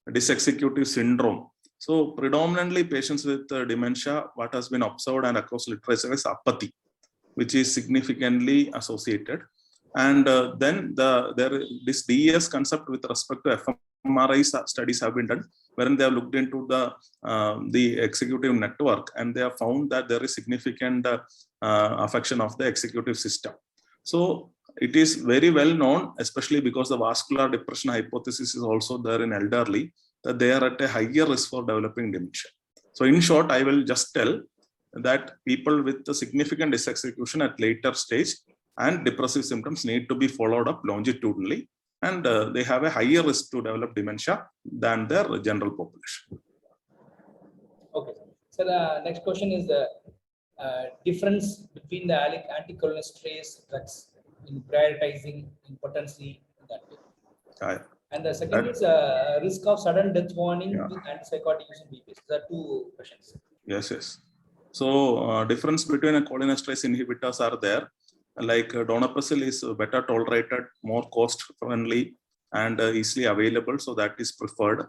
dysexecutive syndrome. So predominantly patients with dementia, what has been observed and across literature is apathy, which is significantly associated. And then this DES concept with respect to fMRI studies have been done, wherein they have looked into the executive network, and they have found that there is significant affection of the executive system. So it is very well known, especially because the vascular depression hypothesis is also there in elderly, that they are at a higher risk for developing dementia. So in short, I will just tell that people with the significant dysexecution at later stage and depressive symptoms need to be followed up longitudinally, and they have a higher risk to develop dementia than their general population. Okay. So the next question is the difference between the anticholinesterase drugs in prioritizing impotency in that way. And the second is risk of sudden death warning with antipsychotic using BPS. There are two questions. Yes. So difference between a cholinesterase inhibitors are there. Like donepezil is better tolerated, more cost friendly, and easily available, so that is preferred.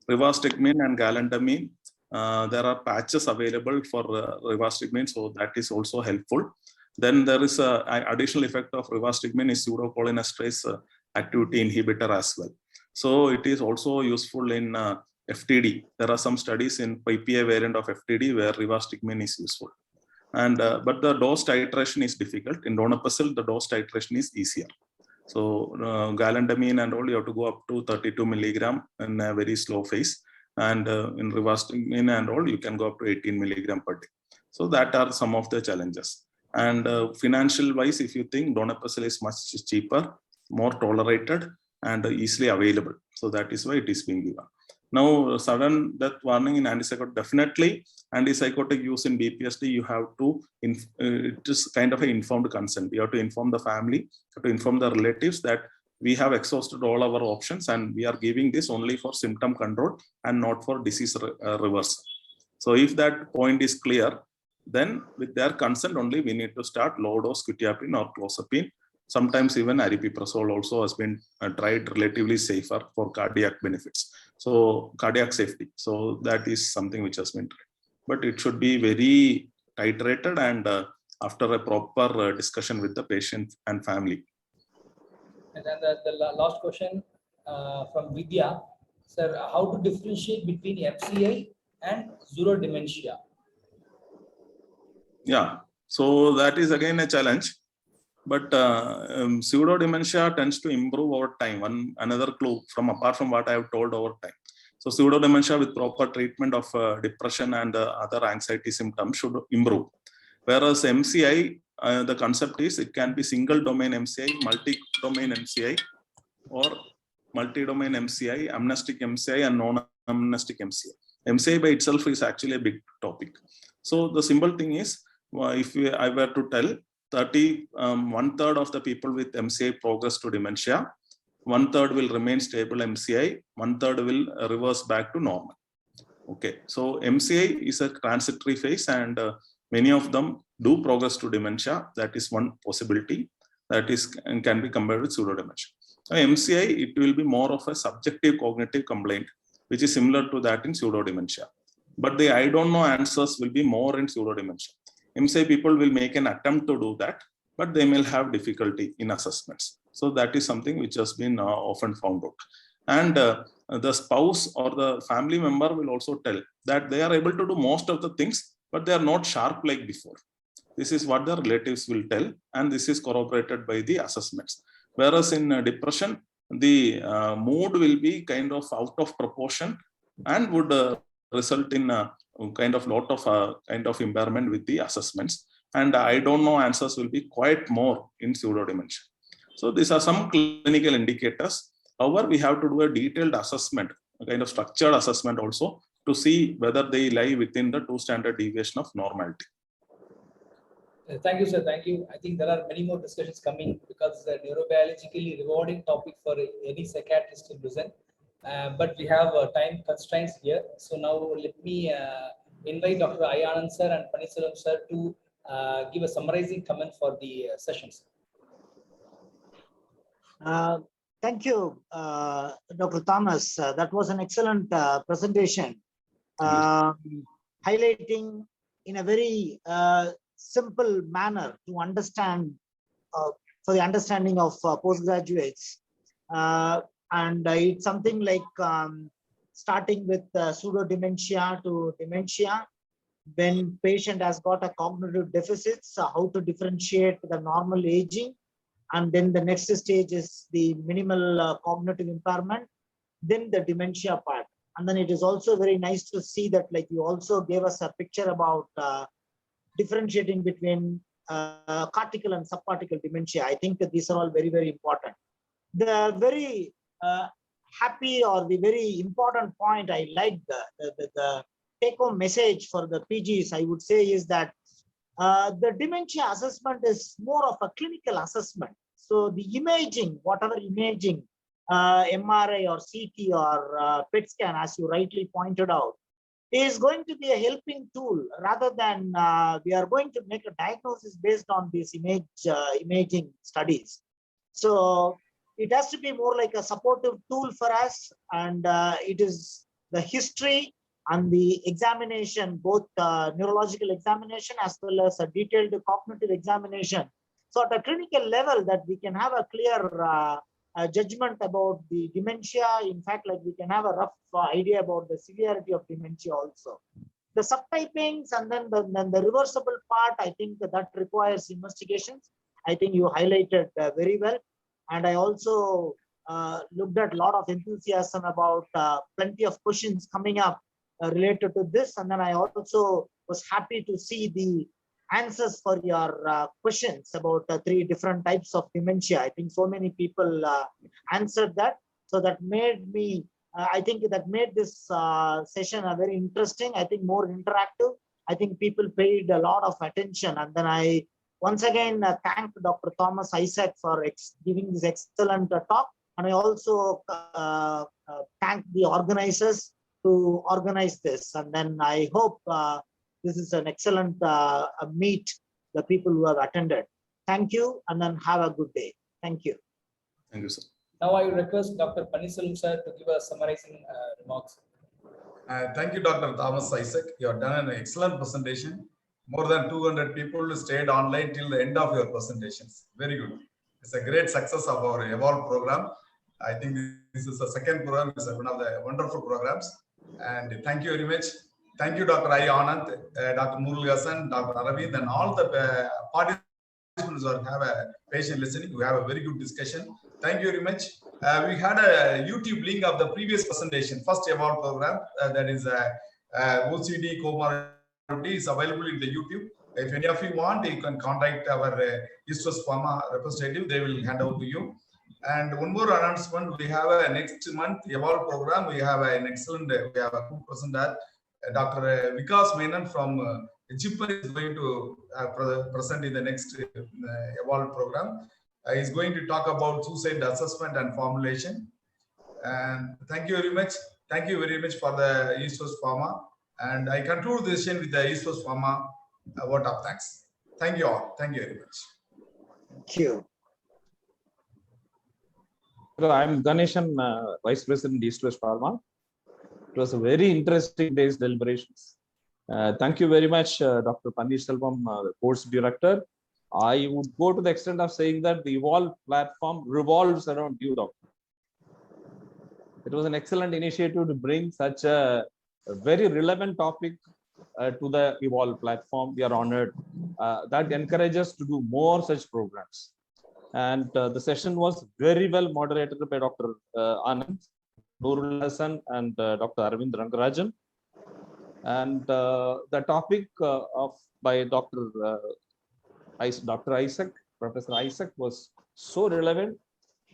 Rivastigmine and galantamine, there are patches available for rivastigmine, so that is also helpful. Then there is an additional effect of rivastigmine is pseudocholinesterase activity inhibitor as well. So it is also useful in FTD. There are some studies in PPA variant of FTD where rivastigmine is useful. And but the dose titration is difficult. In donepezil, the dose titration is easier. So galantamine and all, you have to go up to 32 milligram in a very slow phase. And in rivastigmine and all, you can go up to 18 milligram per day. So that are some of the challenges. And financial wise, if you think donepezil is much cheaper, more tolerated, and easily available. So that is why it is being given. Now, sudden death warning in antipsychotic, definitely antipsychotic use in BPSD, you have to, it is kind of an informed consent. You have to inform the family, you have to inform the relatives that we have exhausted all our options and we are giving this only for symptom control and not for disease reversal. So if that point is clear, then with their consent only, we need to start low dose quetiapine or clozapine. Sometimes even aripiprazole also has been tried relatively safer for cardiac benefits. So cardiac safety. So that is something which has been tried. But it should be very titrated and after a proper discussion with the patient and family. And then the last question from Vidya. Sir, how to differentiate between MCI and pseudo dementia? Yeah, so that is again a challenge. But pseudo dementia tends to improve over time. Another clue from apart from what I have told over time. So pseudo dementia with proper treatment of depression and other anxiety symptoms should improve. Whereas MCI, the concept is it can be single domain MCI, multi-domain MCI, or multi-domain MCI, amnestic MCI, and non-amnestic MCI. MCI by itself is actually a big topic. So the simple thing is, if I were to tell, 1/3 of the people with MCI progress to dementia, 1/3 will remain stable MCI, 1/3 will reverse back to normal. Okay, so MCI is a transitory phase, and many of them do progress to dementia. That is one possibility that is can be compared with pseudo dementia. MCI, it will be more of a subjective cognitive complaint, which is similar to that in pseudo dementia. But the I don't know answers will be more in pseudo dementia. MCI people will make an attempt to do that, but they may have difficulty in assessments. So that is something which has been often found out. And the spouse or the family member will also tell that they are able to do most of the things, but they are not sharp like before. This is what the relatives will tell, and this is corroborated by the assessments. Whereas in depression, the mood will be kind of out of proportion and would result in a kind of lot of kind of impairment with the assessments. And I don't know answers will be quite more in pseudo dementia. So these are some clinical indicators. However, we have to do a detailed assessment, a kind of structured assessment also, to see whether they lie within the 2 standard deviation of normality. Thank you, sir. Thank you. I think there are many more discussions coming because it's a neurobiologically rewarding topic for any psychiatrist to listen. But we have time constraints here. So now let me invite Dr. Anand sir and Panisalam sir to give a summarizing comment for the sessions. Thank you, Dr. Thomas. That was an excellent presentation, highlighting in a very simple manner to understand, for the understanding of postgraduates. And it's something like starting with pseudo dementia to dementia. When patient has got a cognitive deficits, how to differentiate the normal aging. And then the next stage is the minimal cognitive impairment, then the dementia part. And then it is also very nice to see that, like, you also gave us a picture about differentiating between cortical and subcortical dementia. I think that these are all very, very important. The very happy or the very important point I like, the take-home message for the PGs, I would say, is that the dementia assessment is more of a clinical assessment. So the imaging, whatever imaging, MRI or CT or PET scan, as you rightly pointed out, is going to be a helping tool rather than we are going to make a diagnosis based on these imaging studies. So it has to be more like a supportive tool for us, and it is the history and the examination, both neurological examination as well as a detailed cognitive examination. So at a clinical level, that we can have a clear judgment about the dementia. In fact, like, we can have a rough idea about the severity of dementia also. The subtypings and then the reversible part, I think that requires investigations. I think you highlighted very well. And I also looked at a lot of enthusiasm about plenty of questions coming up related to this. And then I also was happy to see the answers for your questions about 3 different types of dementia. I think so many people answered that. So that made me, I think that made this session a very interesting, I think more interactive. I think people paid a lot of attention. And then I once again thank Dr. Thomas Isaac for giving this excellent talk. And I also thank the organizers to organize this. And then I hope this is an excellent meet, the people who have attended. Thank you, and then have a good day. Thank you. Thank you, sir. Now I request Dr. Panisalam sir to give a summarizing remarks. Thank you, Dr. Thomas Isaac. You have done an excellent presentation. More than 200 people stayed online till the end of your presentations. Very good. It's a great success of our Evolve program. I think this is the second program. It's one of the wonderful programs. And thank you very much. Thank you, Dr. Anand, Dr. Muralhasan, Dr. Aravind, and all the participants who have a patient listening. We have a very good discussion. Thank you very much. We had a YouTube link of the previous presentation, first Evolve program, that is OCD comorbidity is available in the YouTube. If any of you want, you can contact our Pharma representative. They will hand over to you. And one more announcement: we have a next month Evolve program. We have an excellent, we have a good presenter, Dr. Vikas Menon from Chipman is going to present in the next Evolve program. He's going to talk about suicide assessment and formulation. And thank you very much. Thank you very much for the East Coast Pharma. And I conclude this session with the East Coast Pharma vote of thanks. Thank you all. Thank you very much. Thank you. I'm Ganeshan, Vice President, East West Pharma. It was a very interesting day's deliberations. Thank you very much, Dr. Panneerselvam, the course director. I would go to the extent of saying that the Evolve platform revolves around you, Doctor. It was an excellent initiative to bring such a very relevant topic to the Evolve platform. We are honored. That encourages us to do more such programs. And the session was very well moderated by Dr. Anand, Nurul Hassan, and Dr. Arvind Rangarajan. And the topic by Dr. Isaac, Professor Isaac, was so relevant.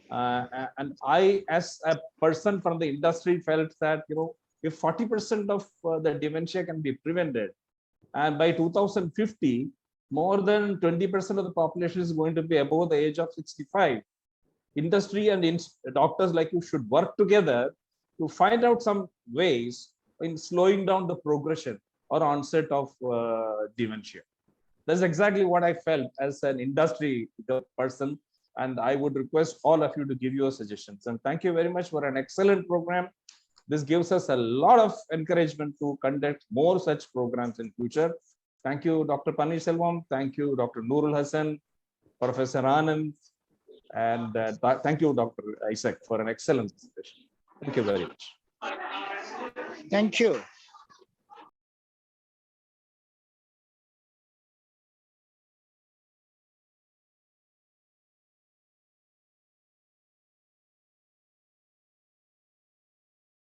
And I, as a person from the industry, felt that, you know, if 40% of the dementia can be prevented, and by 2050, more than 20% of the population is going to be above the age of 65. Industry and doctors like you should work together to find out some ways in slowing down the progression or onset of dementia. That's exactly what I felt as an industry person. And I would request all of you to give your suggestions. And thank you very much for an excellent program. This gives us a lot of encouragement to conduct more such programs in future. Thank you, Dr. Panneerselvam. Thank you, Dr. Nurul Hassan, Professor Anand, and thank you, Dr. Isaac, for an excellent presentation. Thank you very much. Thank you.